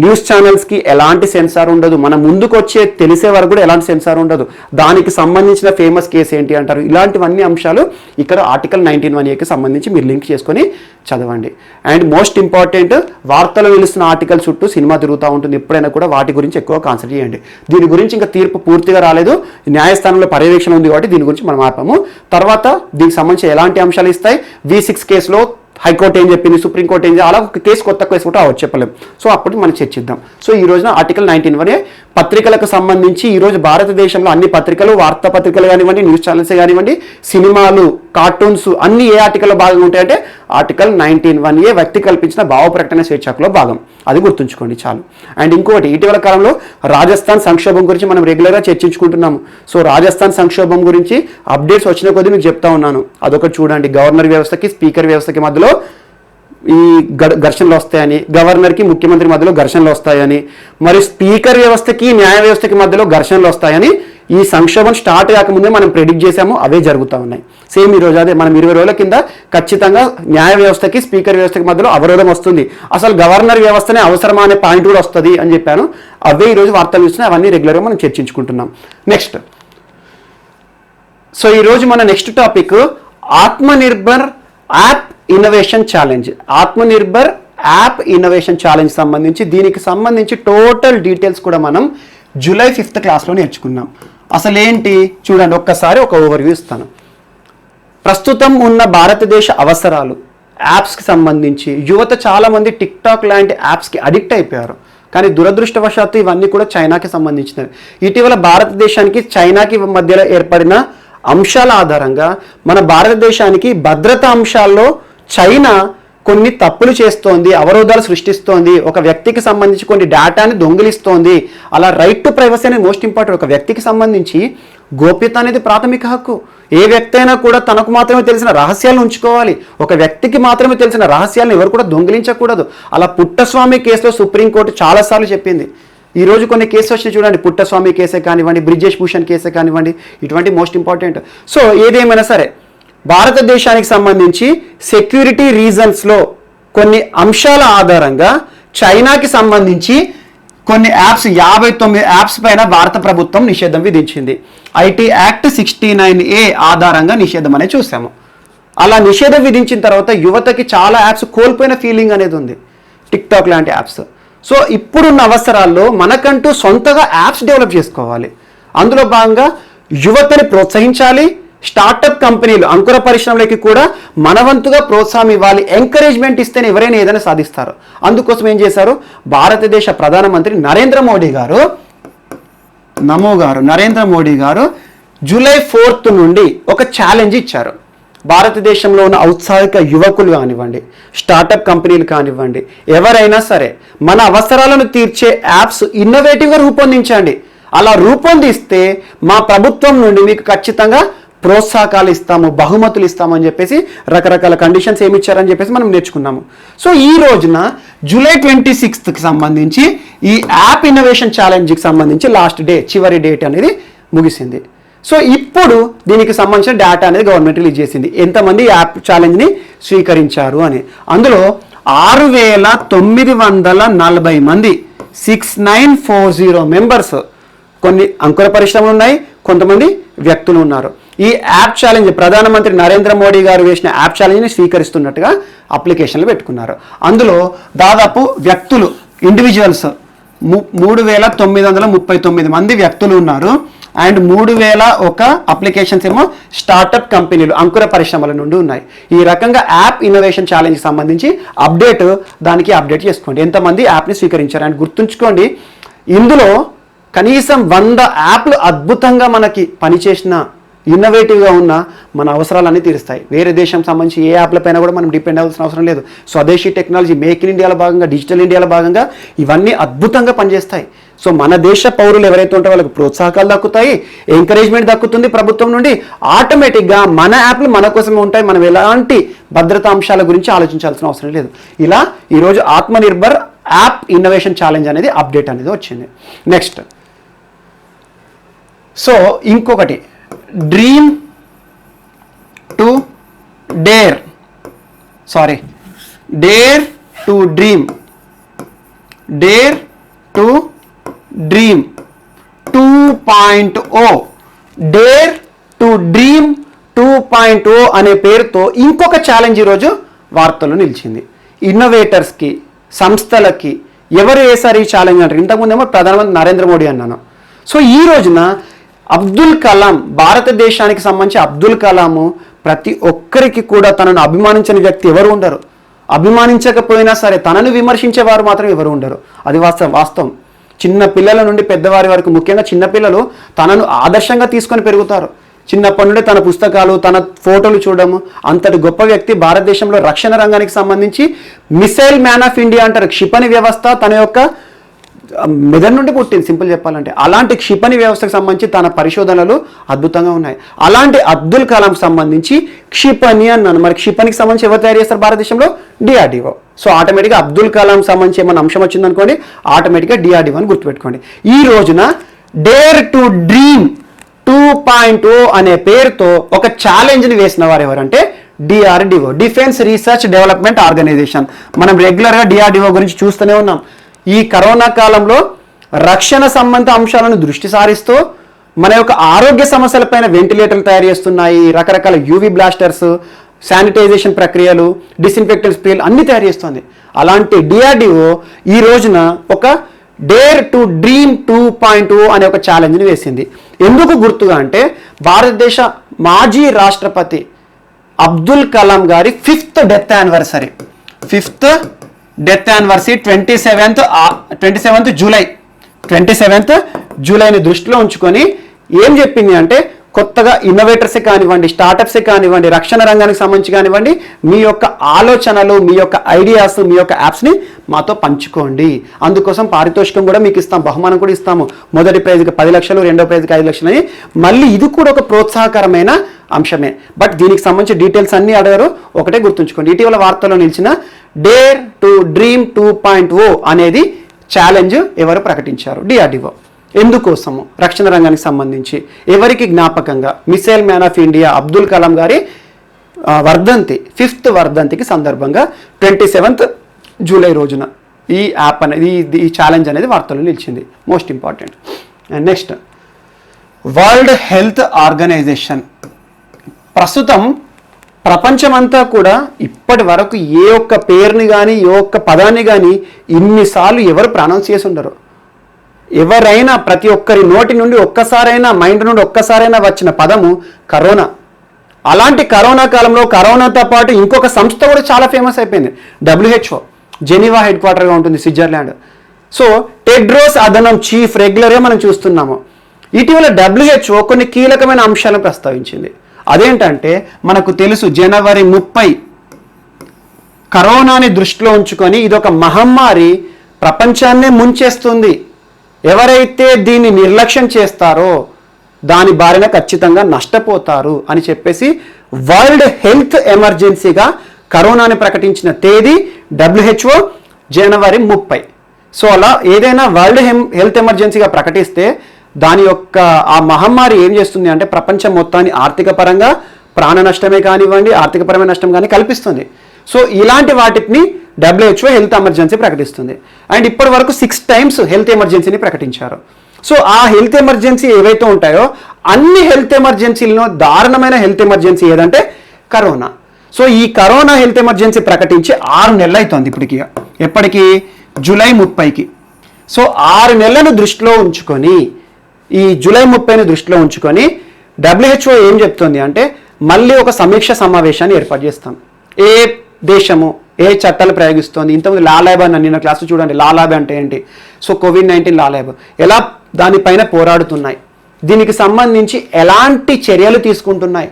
న్యూస్ ఛానల్స్కి ఎలాంటి సెన్సార్ ఉండదు. మన ముందుకు వచ్చే తెలిసే వరకు కూడా ఎలాంటి సెన్సార్ ఉండదు. దానికి సంబంధించిన ఫేమస్ కేసు ఏంటి అంటారు. ఇలాంటివన్నీ అంశాలు ఇక్కడ ఆర్టికల్ 19(1)కి సంబంధించి మీరు లింక్ చేసుకొని చదవండి. అండ్ మోస్ట్ ఇంపార్టెంట్, వార్తలు నిలుస్తున్న ఆర్టికల్ చుట్టూ సినిమా తిరుగుతూ ఉంటుంది. ఎప్పుడైనా కూడా వాటి గురించి ఎక్కువ కాన్సన్ట్రేట్ చేయండి. దీని గురించి ఇంకా తీర్పు పూర్తిగా రాలేదు, న్యాయస్థానంలో పర్యవేక్షణ ఉంది కాబట్టి దీని గురించి మనం ఆపాము. తర్వాత దీనికి సంబంధించి ఎలాంటి అంశాలు ఇస్తాయి, V6 కేసులో హైకోర్టు ఏం చెప్పింది, సుప్రీంకోర్టు ఏం అలా ఒక కేసు కొత్త కేసు కూడా అవ్వచ్చు, చెప్పలేం. సో అప్పుడు మనం చర్చిద్దాం. సో ఈ రోజున ఆర్టికల్ 19(1) పత్రికలకు సంబంధించి ఈరోజు భారతదేశంలో అన్ని పత్రికలు, వార్తాపత్రికలు కానివ్వండి, న్యూస్ ఛానల్స్ కానివ్వండి, సినిమాలు, కార్టూన్స్ అన్ని ఏ ఆర్టికల్లో భాగంగా ఉంటాయంటే ఆర్టికల్ 19(1) వ్యక్తి కల్పించిన భావ ప్రకటన స్వేచ్ఛ హక్కులో భాగం. అది గుర్తుంచుకోండి చాలు. అండ్ ఇంకోటి, ఇటీవల కాలంలో రాజస్థాన్ సంక్షోభం గురించి మనం రెగ్యులర్గా చర్చించుకుంటున్నాము. సో రాజస్థాన్ సంక్షోభం గురించి అప్డేట్స్ వచ్చిన కొద్దీ మీకు చెప్తా ఉన్నాను. అదొకటి చూడండి. గవర్నర్ వ్యవస్థకి, స్పీకర్ వ్యవస్థకి మధ్యలో ఈ ఘర్షణలు వస్తాయని, గవర్నర్కి ముఖ్యమంత్రి మధ్యలో ఘర్షణలు వస్తాయని, మరి స్పీకర్ వ్యవస్థకి న్యాయ వ్యవస్థకి మధ్యలో ఘర్షణలు వస్తాయని ఈ సంక్షోభం స్టార్ట్ కాకముందే మనం ప్రెడిక్ట్ చేసాము. అవే జరుగుతూ ఉన్నాయి. సేమ్ ఈరోజు అదే మనం 20 రోజుల కింద ఖచ్చితంగా న్యాయ వ్యవస్థకి, స్పీకర్ వ్యవస్థకి మధ్యలో అవరోధం వస్తుంది, అసలు గవర్నర్ వ్యవస్థనే అవసరమా అనే పాయింట్ కూడా వస్తుంది అని చెప్పాను. అవే ఈరోజు వార్తలు చూస్తున్నాయి. అవన్నీ రెగ్యులర్గా మనం చర్చించుకుంటున్నాం. నెక్స్ట్, సో ఈరోజు మన next topic Atmanirbhar app innovation challenge. Atmanirbhar app innovation challenge సంబంధించి దీనికి సంబంధించి టోటల్ డీటెయిల్స్ కూడా మనం జూలై 5th క్లాస్లో నేర్చుకున్నాం. అసలు ఏంటి చూడండి, ఒక్కసారి ఒక ఓవర్వ్యూ ఇస్తాను. ప్రస్తుతం ఉన్న భారతదేశ అవసరాలు, యాప్స్కి సంబంధించి యువత చాలామంది టిక్టాక్ లాంటి యాప్స్కి అడిక్ట్ అయిపోయారు. కానీ దురదృష్టవశాత్తు ఇవన్నీ కూడా చైనాకి సంబంధించినవి. ఇటీవల భారతదేశానికి చైనాకి మధ్యలో ఏర్పడిన అంశాల ఆధారంగా మన భారతదేశానికి భద్రతా అంశాల్లో చైనా కొన్ని తప్పులు చేస్తోంది, అవరోధాలు సృష్టిస్తోంది, ఒక వ్యక్తికి సంబంధించి కొన్ని డేటాని దొంగిలిస్తోంది. అలా రైట్ టు ప్రైవసీ అనేది మోస్ట్ ఇంపార్టెంట్. ఒక వ్యక్తికి సంబంధించి గోప్యత అనేది ప్రాథమిక హక్కు. ఏ వ్యక్తి అయినా కూడా తనకు మాత్రమే తెలిసిన రహస్యాలను ఉంచుకోవాలి. ఒక వ్యక్తికి మాత్రమే తెలిసిన రహస్యాలను ఎవరు కూడా దొంగిలించకూడదు. అలా పుట్టస్వామి కేసులో సుప్రీంకోర్టు చాలాసార్లు చెప్పింది. ఈరోజు కొన్ని కేసులు వచ్చి చూడండి, పుట్టస్వామి కేసే కానివ్వండి, బ్రిజేష్ భూషణ్ కేసే కానివ్వండి, ఇటువంటి మోస్ట్ ఇంపార్టెంట్. సో ఏదేమైనా సరే భారతదేశానికి సంబంధించి సెక్యూరిటీ రీజన్స్లో కొన్ని అంశాల ఆధారంగా చైనాకి సంబంధించి కొన్ని యాప్స్ 59 యాప్స్ పైన భారత ప్రభుత్వం నిషేధం విధించింది. ఐటీ యాక్ట్ 69A ఆధారంగా నిషేధం అనేది చూసాము. అలా నిషేధం విధించిన తర్వాత యువతకి చాలా యాప్స్ కోల్పోయిన ఫీలింగ్ అనేది ఉంది, టిక్టాక్ లాంటి యాప్స్. సో ఇప్పుడున్న అవసరాల్లో మనకంటూ సొంతగా యాప్స్ డెవలప్ చేసుకోవాలి. అందులో భాగంగా యువతని ప్రోత్సహించాలి. స్టార్టప్ కంపెనీలు, అంకుర పరిశ్రమలకి కూడా మనవంతుగా ప్రోత్సాహం ఇవ్వాలి. ఎంకరేజ్మెంట్ ఇస్తేనే ఎవరైనా ఏదైనా సాధిస్తారు. అందుకోసం ఏం చేశారు, భారతదేశ ప్రధానమంత్రి నరేంద్ర మోడీ గారు జూలై 4th నుండి ఒక ఛాలెంజ్ ఇచ్చారు. భారతదేశంలో ఉన్న ఔత్సాహిక యువకులు కానివ్వండి, స్టార్టప్ కంపెనీలు కానివ్వండి, ఎవరైనా సరే మన అవసరాలను తీర్చే యాప్స్ ఇన్నోవేటివ్గా రూపొందించండి. అలా రూపొందిస్తే మా ప్రభుత్వం నుండి మీకు ఖచ్చితంగా ప్రోత్సాహకాలు ఇస్తాము, బహుమతులు ఇస్తామని చెప్పేసి రకరకాల కండిషన్స్ ఏమి ఇచ్చారని చెప్పేసి మనం నేర్చుకున్నాము. సో ఈ రోజున జూలై 26th సంబంధించి ఈ యాప్ ఇన్నోవేషన్ ఛాలెంజ్కి సంబంధించి చివరి డేట్ అనేది ముగిసింది. సో ఇప్పుడు దీనికి సంబంధించిన డేటా అనేది గవర్నమెంట్ రిలీజ్ చేసింది, ఎంతమంది యాప్ ఛాలెంజ్ని స్వీకరించారు అని. అందులో 6,940 మంది 6940 మెంబర్స్, కొన్ని అంకుర పరిశ్రమలు ఉన్నాయి, కొంతమంది వ్యక్తులు ఉన్నారు. ఈ యాప్ ఛాలెంజ్ ప్రధానమంత్రి నరేంద్ర మోడీ గారు వేసిన యాప్ ఛాలెంజ్ని స్వీకరిస్తున్నట్టుగా అప్లికేషన్లు పెట్టుకున్నారు. అందులో దాదాపు వ్యక్తులు, ఇండివిజువల్స్ 3,939 మంది వ్యక్తులు ఉన్నారు. అండ్ 3,001 అప్లికేషన్స్ ఏమో స్టార్టప్ కంపెనీలు, అంకుర పరిశ్రమల నుండి ఉన్నాయి. ఈ రకంగా యాప్ ఇన్నోవేషన్ ఛాలెంజ్కి సంబంధించి దానికి అప్డేట్ చేసుకోండి, ఎంతమంది యాప్ని స్వీకరించారు. అండ్ గుర్తుంచుకోండి, ఇందులో కనీసం 100 యాప్లు అద్భుతంగా మనకి పనిచేసిన ఇన్నోవేటివ్గా ఉన్న మన అవసరాలన్నీ తీరుస్తాయి. వేరే దేశం సంబంధించి ఏ యాప్లపైన కూడా మనం డిపెండ్ అవ్వాల్సిన అవసరం లేదు. స్వదేశీ టెక్నాలజీ, మేక్ ఇన్ ఇండియాలో భాగంగా, డిజిటల్ ఇండియాలో భాగంగా ఇవన్నీ అద్భుతంగా పనిచేస్తాయి. సో మన దేశ పౌరులు ఎవరైతే ఉంటారో వాళ్ళకి ప్రోత్సాహకాలు దక్కుతాయి, ఎంకరేజ్మెంట్ దక్కుతుంది ప్రభుత్వం నుండి. ఆటోమేటిక్గా మన యాప్లు మన కోసమే ఉంటాయి. మనం ఎలాంటి భద్రతా అంశాల గురించి ఆలోచించాల్సిన అవసరం లేదు. ఇలా ఈరోజు ఆత్మనిర్భర్ యాప్ ఇన్నోవేషన్ ఛాలెంజ్ అనేది అప్డేట్ అనేది వచ్చింది. నెక్స్ట్, సో ఇంకొకటి, dream to dare to dream 2.0 dare to dream 2.0 అనే పేరుతో ఇంకొక ఛాలెంజ్ ఈరోజు వార్తల్లో నిలిచింది. ఇన్నోవేటర్స్కి, సంస్థలకి ఎవరు వేసారు ఈ ఛాలెంజ్ అంటారు. ఇంతకుముందేమో ప్రధానమంత్రి నరేంద్ర మోడీ అన్నాను. సో ఈ రోజున అబ్దుల్ కలాం, భారతదేశానికి సంబంధించి అబ్దుల్ కలాము ప్రతి ఒక్కరికి కూడా తనను అభిమానించని వ్యక్తి ఎవరు ఉండరు. అభిమానించకపోయినా సరే తనను విమర్శించేవారు మాత్రం ఎవరు ఉండరు. అది వాస్తవం. చిన్న పిల్లల నుండి పెద్దవారి వరకు, ముఖ్యంగా చిన్నపిల్లలు తనను ఆదర్శంగా తీసుకొని పెరుగుతారు. చిన్నప్పటి నుండి తన పుస్తకాలు, తన ఫోటోలు చూడము. అంతటి గొప్ప వ్యక్తి. భారతదేశంలో రక్షణ రంగానికి సంబంధించి మిసైల్ మ్యాన్ ఆఫ్ ఇండియా అంటారు. క్షిపణి వ్యవస్థ తన యొక్క మెదడు నుండి పుట్టింది, సింపుల్ చెప్పాలంటే. అలాంటి క్షిపణి వ్యవస్థకు సంబంధించి తన పరిశోధనలు అద్భుతంగా ఉన్నాయి. అలాంటి అబ్దుల్ కలాం సంబంధించి క్షిపణి అన్నాను. మరి క్షిపణికి సంబంధించి ఎవరు తయారు చేస్తారు భారతదేశంలో? DRDO. సో ఆటోమేటిక్గా అబ్దుల్ కలాం సంబంధించి ఏమైనా అంశం వచ్చిందనుకోండి, ఆటోమేటిక్గా DRDO అని గుర్తుపెట్టుకోండి. ఈ రోజున డేర్ టు డ్రీమ్ 2.0 అనే పేరుతో ఒక ఛాలెంజ్ని వేసిన వారు ఎవరంటే DRDO, defence research development organisation. మనం రెగ్యులర్గా DRDO గురించి చూస్తూనే ఉన్నాం. ఈ కరోనా కాలంలో రక్షణ సంబంధ అంశాలను దృష్టి సారిస్తూ మన యొక్క ఆరోగ్య సమస్యలపైన వెంటిలేటర్లు తయారు చేస్తున్నాయి. రకరకాల UV బ్లాస్టర్స్, శానిటైజేషన్ ప్రక్రియలు, డిస్ఇన్ఫెక్టెంట్ స్ప్రేలు అన్ని తయారు చేస్తుంది. అలాంటి DRDO ఈ రోజున ఒక డేర్ టు డ్రీమ్ 2.0 అనే ఒక ఛాలెంజ్ని వేసింది. ఎందుకు గుర్తుగా అంటే భారతదేశ మాజీ రాష్ట్రపతి అబ్దుల్ కలాం గారి 5th డెత్ యానివర్సరీ 27th జూలైని దృష్టిలో ఉంచుకొని ఏం చెప్పింది అంటే, కొత్తగా ఇన్నోవేటర్సే కానివ్వండి, స్టార్టప్సే కానివ్వండి, రక్షణ రంగానికి సంబంధించి కానివ్వండి, మీ యొక్క ఆలోచనలు, మీ యొక్క ఐడియాస్, మీ యొక్క యాప్స్ని మాతో పంచుకోండి. అందుకోసం పారితోషికం కూడా మీకు ఇస్తాం, బహుమానం కూడా ఇస్తాము. మొదటి ప్రైజ్కి 10 లక్షలు, రెండో ప్రైజ్కి 5 లక్షలు అని. మళ్ళీ ఇది కూడా ఒక ప్రోత్సాహకరమైన అంశమే. బట్ దీనికి సంబంధించి డీటెయిల్స్ అన్నీ అడగారు. ఒకటే గుర్తుంచుకోండి, ఇటీవల వార్తల్లో నిలిచిన డేర్ టు డ్రీమ్ 2.0 అనేది ఛాలెంజ్ ఎవరు ప్రకటించారు? DRDO. ఎందుకోసము? రక్షణ రంగానికి సంబంధించి. ఎవరికి జ్ఞాపకంగా? Missile man of India Abdul Kalam గారి వర్ధంతి, 5th వర్ధంతికి సందర్భంగా 27th జూలై రోజున ఈ యాప్ అనేది, ఈ ఛాలెంజ్ అనేది వార్తల్లో నిలిచింది. Most important. And next, world health organisation. ప్రస్తుతం ప్రపంచమంతా కూడా ఇప్పటి వరకు ఏ ఒక్క పేరుని కానీ, ఏ ఒక్క పదాన్ని కానీ ఇన్నిసార్లు ఎవరు ప్రొనౌన్స్ చేసి ఉండరు. ఎవరైనా ప్రతి ఒక్కరి నోటి నుండి ఒక్కసారైనా, మైండ్ నుండి ఒక్కసారైనా వచ్చిన పదము కరోనా. అలాంటి కరోనా కాలంలో కరోనాతో పాటు ఇంకొక సంస్థ కూడా చాలా ఫేమస్ అయిపోయింది, WHO. జెనీవా హెడ్ క్వార్టర్గా ఉంటుంది, స్విట్జర్లాండ్. సో టెడ్రోస్ అదనం చీఫ్, రెగ్యులర్గా మనం చూస్తున్నాము. ఇటీవల WHO కొన్ని కీలకమైన అంశాలను ప్రస్తావించింది. అదేంటంటే మనకు తెలుసు, జనవరి 30 కరోనాని దృష్టిలో ఉంచుకొని ఇదొక మహమ్మారి ప్రపంచాన్నే ముంచేస్తుంది. ఎవరైతే దీన్ని నిర్లక్ష్యం చేస్తారో దాని బారిన ఖచ్చితంగా నష్టపోతారు అని చెప్పేసి వరల్డ్ హెల్త్ ఎమర్జెన్సీగా కరోనాని ప్రకటించిన తేదీ WHO జనవరి 30. సో అలా ఏదైనా వరల్డ్ హెల్త్ ఎమర్జెన్సీగా ప్రకటిస్తే దాని యొక్క ఆ మహమ్మారి ఏం చేస్తుంది అంటే ప్రపంచం మొత్తాన్ని ఆర్థిక పరంగా ప్రాణ నష్టమే కానివ్వండి, ఆర్థికపరమైన నష్టం కానీ కల్పిస్తుంది. సో ఇలాంటి వాటిని WHO హెల్త్ ఎమర్జెన్సీ ప్రకటిస్తుంది. అండ్ ఇప్పటి వరకు 6 times హెల్త్ ఎమర్జెన్సీని ప్రకటించారు. సో ఆ హెల్త్ ఎమర్జెన్సీ ఏవైతే ఉంటాయో అన్ని హెల్త్ ఎమర్జెన్సీలను దారుణమైన హెల్త్ ఎమర్జెన్సీ ఏదంటే కరోనా. సో ఈ కరోనా హెల్త్ ఎమర్జెన్సీ ప్రకటించి 6 నెలలు అవుతుంది ఇప్పటికి. ఎప్పటికి? జూలై 30కి. సో 6 నెలలను దృష్టిలో ఉంచుకొని, ఈ జూలై 30ని దృష్టిలో ఉంచుకొని WHO ఏం చెప్తుంది అంటే మళ్ళీ ఒక సమీక్ష సమావేశాన్ని ఏర్పాటు చేస్తాం. ఏ దేశము ఏ చట్టాలు ప్రయోగిస్తోంది. ఇంతకుముందు లా ల్యాబ్ అని నిన్న క్లాసు చూడండి, లా ల్యాబ్ అంటే ఏంటి. సో COVID-19 లా ల్యాబ్ ఎలా దానిపైన పోరాడుతున్నాయి, దీనికి సంబంధించి ఎలాంటి చర్యలు తీసుకుంటున్నాయి,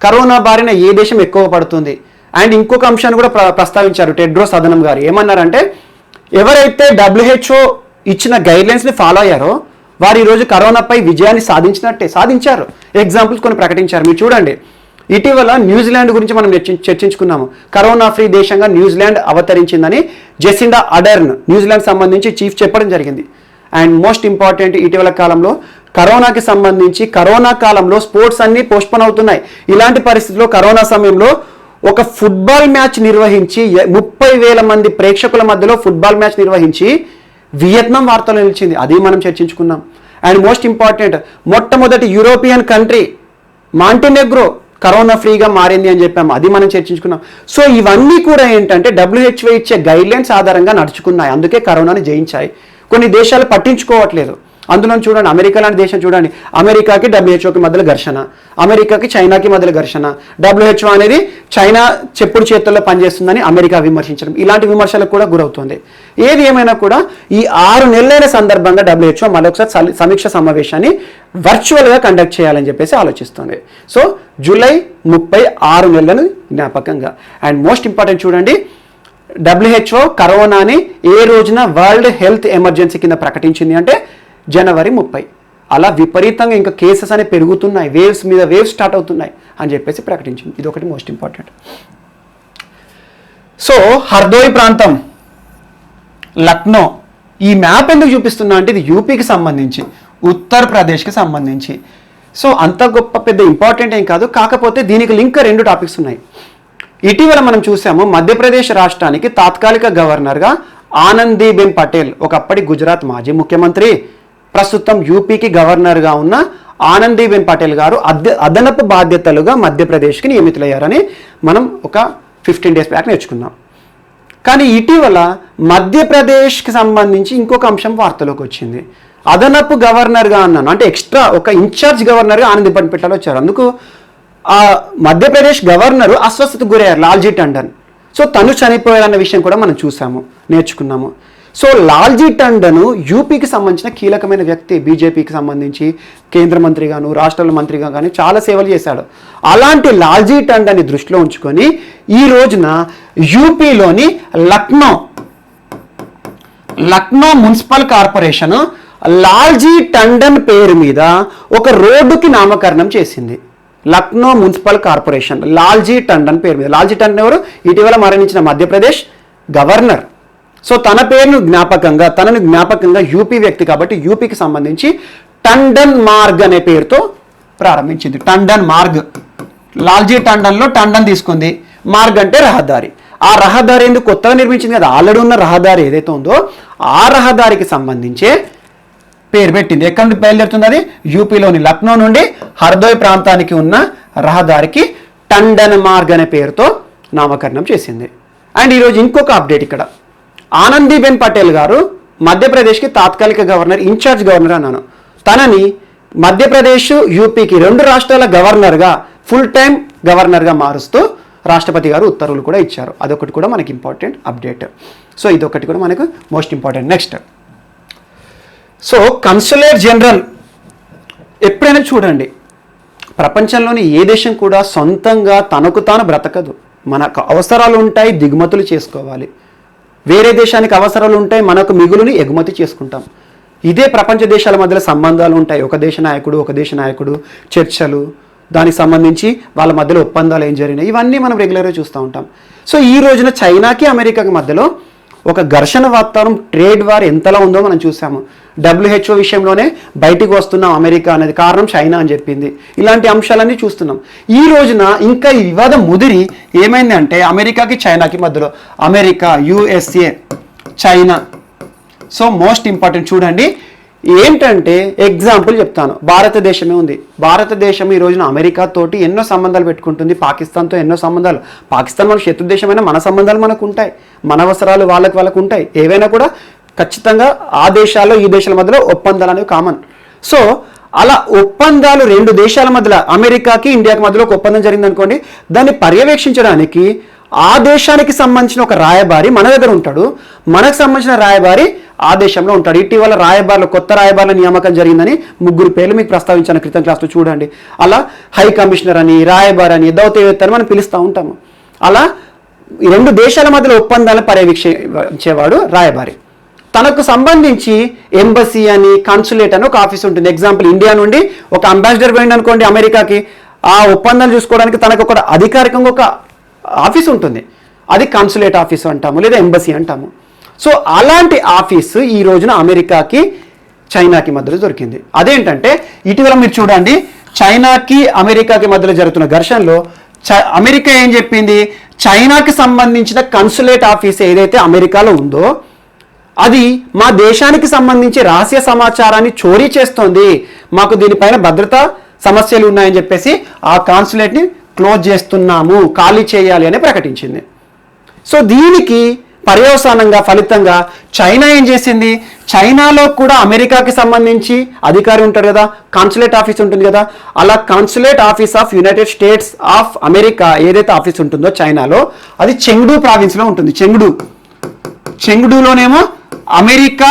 కరోనా బారిన ఏ దేశం ఎక్కువ పడుతుంది. అండ్ ఇంకొక అంశాన్ని కూడా ప్రస్తావించారు టెడ్రోస్ అదనం గారు. ఏమన్నారంటే ఎవరైతే WHO ఇచ్చిన గైడ్లైన్స్ని ఫాలో అయ్యారో వారు ఈరోజు కరోనాపై విజయాన్ని సాధించారు. ఎగ్జాంపుల్స్ కొన్ని ప్రకటించారు. మీరు చూడండి, ఇటీవల న్యూజిలాండ్ గురించి మనం చర్చించుకున్నాము. కరోనా ఫ్రీ దేశంగా న్యూజిలాండ్ అవతరించిందని జెసిండా అడర్న్ న్యూజిలాండ్ సంబంధించి చీఫ్ చెప్పడం జరిగింది. అండ్ మోస్ట్ ఇంపార్టెంట్, ఇటీవల కాలంలో కరోనాకి సంబంధించి కరోనా కాలంలో స్పోర్ట్స్ అన్ని పోస్ట్పోన్ అవుతున్నాయి. ఇలాంటి పరిస్థితుల్లో కరోనా సమయంలో ఒక ఫుట్బాల్ మ్యాచ్ నిర్వహించి 30,000 మంది ప్రేక్షకుల మధ్యలో ఫుట్బాల్ మ్యాచ్ నిర్వహించి వియత్నాం వార్తలు నిలిచింది. అది మనం చర్చించుకున్నాం. అండ్ మోస్ట్ ఇంపార్టెంట్, మొట్టమొదటి యూరోపియన్ కంట్రీ మాంటెనెగ్రో కరోనా ఫ్రీగా మారింది అని చెప్పాము. అది మనం చర్చించుకున్నాం. సో ఇవన్నీ కూడా ఏంటంటే WHO ఇచ్చే గైడ్లైన్స్ ఆధారంగా నడుచుకున్నాయి. అందుకే కరోనాని జయించాయి. కొన్ని దేశాలు పట్టించుకోవట్లేదు. అందులో చూడండి, అమెరికా లాంటి దేశం చూడండి, అమెరికాకి WHOకి మధ్యలో ఘర్షణ, అమెరికాకి చైనాకి మధ్యలో ఘర్షణ. WHO అనేది చైనా చెప్పుడు చేతుల్లో పనిచేస్తుందని అమెరికా విమర్శించడం, ఇలాంటి విమర్శలకు కూడా గురవుతుంది. ఏది ఏమైనా కూడా ఈ 6 నెలలైన సందర్భంగా WHO మరొకసారి సమీక్ష సమావేశాన్ని వర్చువల్గా కండక్ట్ చేయాలని చెప్పేసి ఆలోచిస్తుంది. సో జూలై 30 6 నెలలను జ్ఞాపకంగా. అండ్ మోస్ట్ ఇంపార్టెంట్ చూడండి, WHO కరోనాని ఏ రోజున వరల్డ్ హెల్త్ ఎమర్జెన్సీ కింద ప్రకటించింది అంటే జనవరి 30. అలా విపరీతంగా ఇంకా కేసెస్ అనేవి పెరుగుతున్నాయి, వేవ్స్ మీద వేవ్స్ స్టార్ట్ అవుతున్నాయి అని చెప్పేసి ప్రకటించింది. ఇది ఒకటి మోస్ట్ ఇంపార్టెంట్. సో హర్దోయ్ ప్రాంతం, లక్నో, ఈ మ్యాప్ ఎందుకు చూపిస్తున్నా అంటే ఇది యూపీకి సంబంధించి, ఉత్తరప్రదేశ్కి సంబంధించి. సో అంత గొప్ప పెద్ద ఇంపార్టెంట్ ఏం కాదు, కాకపోతే దీనికి లింక్ 2 టాపిక్స్ ఉన్నాయి. ఇటీవల మనం చూసాము, మధ్యప్రదేశ్ రాష్ట్రానికి తాత్కాలిక గవర్నర్గా ఆనందీబెన్ పటేల్, ఒకప్పటి గుజరాత్ మాజీ ముఖ్యమంత్రి, ప్రస్తుతం యూపీకి గవర్నర్గా ఉన్న ఆనందీబెన్ పటేల్ గారు అదనపు బాధ్యతలుగా మధ్యప్రదేశ్కి నియమితులయ్యారని మనం ఒక 15 days బ్యాక్ నేర్చుకున్నాం. కానీ ఇటీవల మధ్యప్రదేశ్కి సంబంధించి ఇంకొక అంశం వార్తలోకి వచ్చింది. అదనపు గవర్నర్గా అన్నాను అంటే ఎక్స్ట్రా ఒక ఇన్ఛార్జ్ గవర్నర్గా ఆనందీబెన్ పటేల్ వచ్చారు. అందుకు ఆ మధ్యప్రదేశ్ గవర్నరు అస్వస్థతకు గురయ్యారు, లాల్జీ టండన్. సో తను చనిపోయారన్న విషయం కూడా మనం చూసాము, నేర్చుకున్నాము. సో లాల్జీ టండన్ యూపీకి సంబంధించిన కీలకమైన వ్యక్తి, బీజేపీకి సంబంధించి కేంద్ర మంత్రిగాను రాష్ట్రాల మంత్రిగా కానీ చాలా సేవలు చేశాడు. అలాంటి లాల్జీ టండన్ని దృష్టిలో ఉంచుకొని ఈ రోజున యూపీలోని లక్నో మున్సిపల్ కార్పొరేషన్ లాల్జీ టండన్ పేరు మీద ఒక రోడ్డుకి నామకరణం చేసింది. లక్నో మున్సిపల్ కార్పొరేషన్ లాల్జీ టండన్ పేరు మీద. లాల్జీ టండన్ ఎవరు? ఇటీవల మరణించిన మధ్యప్రదేశ్ గవర్నర్. సో తనను జ్ఞాపకంగా యూపీ వ్యక్తి కాబట్టి యూపీకి సంబంధించి టండన్ మార్గ్ అనే పేరుతో ప్రారంభించింది. టండన్ మార్గ్, లాల్జీ టండన్లో టండన్ తీసుకుంది, మార్గ్ అంటే రహదారి. ఆ రహదారి ఎందుకు కొత్తగా నిర్మించింది కదా, ఆల్రెడీ ఉన్న రహదారి ఏదైతే ఉందో ఆ రహదారికి సంబంధించే పేరు పెట్టింది. ఎక్కడి నుండి బయలుదేరుతుంది? అది యూపీలోని లక్నో నుండి హర్దోయ్ ప్రాంతానికి ఉన్న రహదారికి టండన్ మార్గ్ అనే పేరుతో నామకరణం చేసింది. అండ్ ఈరోజు ఇంకొక అప్డేట్, ఇక్కడ ఆనందీబెన్ పటేల్ గారు మధ్యప్రదేశ్కి తాత్కాలిక గవర్నర్, ఇన్ఛార్జ్ గవర్నర్ అన్నాను. తనని మధ్యప్రదేశ్ యూపీకి 2 రాష్ట్రాల గవర్నర్గా, ఫుల్ టైం గవర్నర్గా మారుస్తూ రాష్ట్రపతి గారు ఉత్తర్వులు కూడా ఇచ్చారు. అదొకటి కూడా మనకి ఇంపార్టెంట్ అప్డేట్. సో ఇదొకటి కూడా మనకు most important. Next, so consulate general, ఎప్పుడైనా చూడండి ప్రపంచంలోని ఏ దేశం కూడా సొంతంగా తనకు తాను బ్రతకదు. మనకు అవసరాలు ఉంటాయి, దిగుమతులు చేసుకోవాలి. వేరే దేశానికి అవసరాలు ఉంటాయి, మనకు మిగులుని ఎగుమతి చేసుకుంటాం. ఇదే ప్రపంచ దేశాల మధ్యలో సంబంధాలు ఉంటాయి. ఒక దేశ నాయకుడు, చర్చలు, దానికి సంబంధించి వాళ్ళ మధ్యలో ఒప్పందాలు ఏం జరిగినాయి, ఇవన్నీ మనం రెగ్యులర్గా చూస్తూ ఉంటాం. సో ఈ రోజున చైనాకి అమెరికాకి మధ్యలో ఒక ఘర్షణ వాతావరణం, ట్రేడ్ వార్ ఎంతలా ఉందో మనం చూసాము. WHO విషయంలోనే బయటికి వస్తున్నాం అమెరికా అనేది కారణం చైనా అని చెప్పింది. ఇలాంటి అంశాలన్నీ చూస్తున్నాం. ఈ రోజున ఇంకా ఈ వివాదం ముదిరి ఏమైంది అంటే అమెరికాకి చైనాకి మధ్యలో, America, USA, China. So most important చూడండి ఏంటంటే, ఎగ్జాంపుల్ చెప్తాను, భారతదేశమే ఉంది. భారతదేశం ఈ రోజున అమెరికా తోటి ఎన్నో సంబంధాలు పెట్టుకుంటుంది, పాకిస్తాన్తో ఎన్నో సంబంధాలు. పాకిస్తాన్ మన శత్రు దేశమైనా మన సంబంధాలు మనకు ఉంటాయి, మన అవసరాలు వాళ్ళకు ఉంటాయి. ఏవైనా కూడా ఖచ్చితంగా ఆ దేశాల్లో ఈ దేశాల మధ్యలో ఒప్పందాలు అనేవి కామన్. సో అలా ఒప్పందాలు 2 దేశాల మధ్యలో, అమెరికాకి ఇండియాకి మధ్యలో ఒక ఒప్పందం జరిగింది అనుకోండి, దాన్ని పర్యవేక్షించడానికి ఆ దేశానికి సంబంధించిన ఒక రాయబారి మన దగ్గర ఉంటాడు, మనకు సంబంధించిన రాయబారి ఆ దేశంలో ఉంటాడు. ఇటీవల కొత్త రాయబారుల నియామకం జరిగిందని 3 పేర్లు మీకు ప్రస్తావించాను క్రితం క్లాస్లో చూడండి. అలా హై కమిషనర్ అని, రాయబార్ అని, దౌత్యవేత్త అని మనం పిలుస్తూ ఉంటాము. అలా 2 దేశాల మధ్యలో ఒప్పందాలను పర్యవేక్షించేవాడు రాయబారి. తనకు సంబంధించి ఎంబసీ అని, కాన్సులేట్ అని ఒక ఆఫీస్ ఉంటుంది. ఎగ్జాంపుల్, ఇండియా నుండి ఒక అంబాసిడర్ పోయింది అనుకోండి అమెరికాకి, ఆ ఒప్పందాలు చూసుకోవడానికి తనకు ఒక అధికారికంగా ఒక ఆఫీస్ ఉంటుంది. అది కాన్సులేట్ ఆఫీస్ అంటాము, లేదా ఎంబసీ అంటాము. సో అలాంటి ఆఫీసు ఈ రోజున అమెరికాకి చైనాకి మధ్యలో దొరికింది. అదేంటంటే ఇటీవల మీరు చూడండి, చైనాకి అమెరికాకి మధ్యలో జరుగుతున్న ఘర్షణలో అమెరికా ఏం చెప్పింది, చైనాకి సంబంధించిన కన్సులేట్ ఆఫీస్ ఏదైతే అమెరికాలో ఉందో అది మా దేశానికి సంబంధించి రహస్య సమాచారాన్ని చోరీ చేస్తోంది, మాకు దీనిపైన భద్రతా సమస్యలు ఉన్నాయని చెప్పేసి ఆ కాన్సులేట్ని క్లోజ్ చేస్తున్నాము, ఖాళీ చేయాలి అని ప్రకటించింది. సో దీనికి పర్యవసానంగా ఫలితంగా చైనా ఏం చేసింది, చైనాలో కూడా అమెరికాకి సంబంధించి అధికారి ఉంటారు కదా, కాన్సులేట్ ఆఫీస్ ఉంటుంది కదా, అలా consulate office of United States of America ఏదైతే ఆఫీస్ ఉంటుందో చైనాలో, అది చెంగ్డూ ప్రావిన్స్లో ఉంటుంది. చెంగ్డూలోనేమో America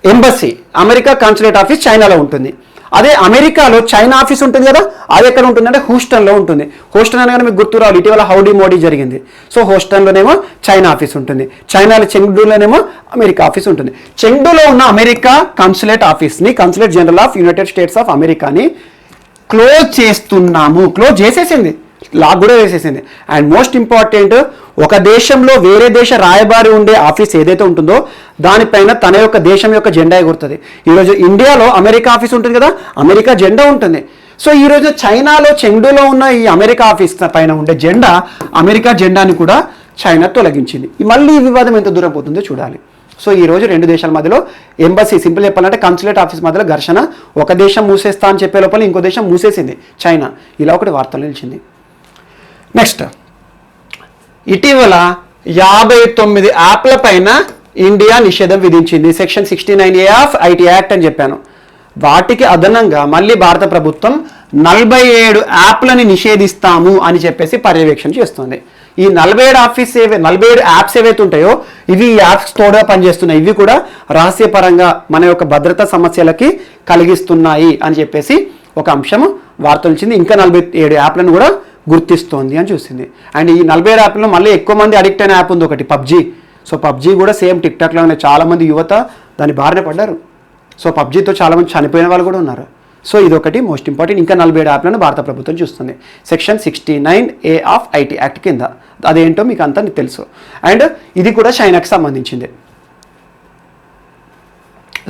embassy, America consulate office చైనాలో ఉంటుంది. అదే అమెరికాలో చైనా ఆఫీస్ ఉంటుంది కదా, అది ఎక్కడ ఉంటుందంటే హూస్టన్లో ఉంటుంది. హూస్టన్ అనగానే మీకు గుర్తు రావాలి, ఇటీవల హౌడీ మోడీ జరిగింది. సో హూస్టన్లోనేమో చైనా ఆఫీస్ ఉంటుంది, చైనాలో చెంగ్డూలోనేమో అమెరికా ఆఫీస్ ఉంటుంది. చెంగ్డూలో ఉన్న అమెరికా కాన్సులేట్ ఆఫీస్ని, consulate general of United States of అమెరికాని క్లోజ్ చేసేసింది, లాక్ కూడా వేసేసింది. అండ్ మోస్ట్ ఇంపార్టెంట్, ఒక దేశంలో వేరే దేశ రాయబారి ఉండే ఆఫీస్ ఏదైతే ఉంటుందో దానిపైన తన యొక్క దేశం యొక్క జెండా ఎగురుతుంది. ఈరోజు ఇండియాలో అమెరికా ఆఫీస్ ఉంటుంది కదా, అమెరికా జెండా ఉంటుంది. సో ఈరోజు చైనాలో చెంగ్డూలో ఉన్న ఈ అమెరికా ఆఫీస్ పైన ఉండే జెండా, అమెరికా జెండాని కూడా చైనా తొలగించింది. మళ్ళీ ఈ వివాదం ఎంత దూరం పోతుందో చూడాలి. సో ఈరోజు 2 దేశాల మధ్యలో ఎంబసీ, సింపుల్ చెప్పాలంటే కాన్సులేట్ ఆఫీస్ మధ్యలో ఘర్షణ. ఒక దేశం మూసేస్తా అని చెప్పే లోపల ఇంకో దేశం మూసేసింది, చైనా. ఇలా ఒకటి వార్తలు నిలిచింది. నెక్స్ట్, ఇటీవల 59 యాప్ల పైన ఇండియా నిషేధం విధించింది. Section 69A of IT act అని చెప్పాను. వాటికి అదనంగా మళ్ళీ భారత ప్రభుత్వం 47 యాప్లని నిషేధిస్తాము అని చెప్పేసి పర్యవేక్షణ చేస్తుంది. ఈ 47 యాప్స్ ఏవైతే ఉంటాయో ఇవి ఈ యాప్స్ తోడుగా పనిచేస్తున్నాయి, ఇవి కూడా రహస్యపరంగా మన యొక్క భద్రతా సమస్యలకి కలిగిస్తున్నాయి అని చెప్పేసి ఒక అంశం వార్తలు వచ్చింది. ఇంకా 47 యాప్లను కూడా గుర్తిస్తోంది అని చూసింది. అండ్ ఈ 47 యాప్లలో మళ్ళీ ఎక్కువ మంది అడిక్ట్ అయిన యాప్ ఉంది ఒకటి, పబ్జీ. సో పబ్జీ కూడా సేమ్ టిక్ టాక్లోనే చాలామంది యువత దాని బారిన పడ్డారు. సో పబ్జీతో చాలామంది చనిపోయిన వాళ్ళు కూడా ఉన్నారు. సో ఇదొకటి మోస్ట్ ఇంపార్టెంట్. ఇంకా 47 యాప్లను భారత ప్రభుత్వం చూస్తుంది section 69A of IT act కింద. అదేంటో మీకు అంతా తెలుసు. అండ్ ఇది కూడా చైనాకి సంబంధించింది.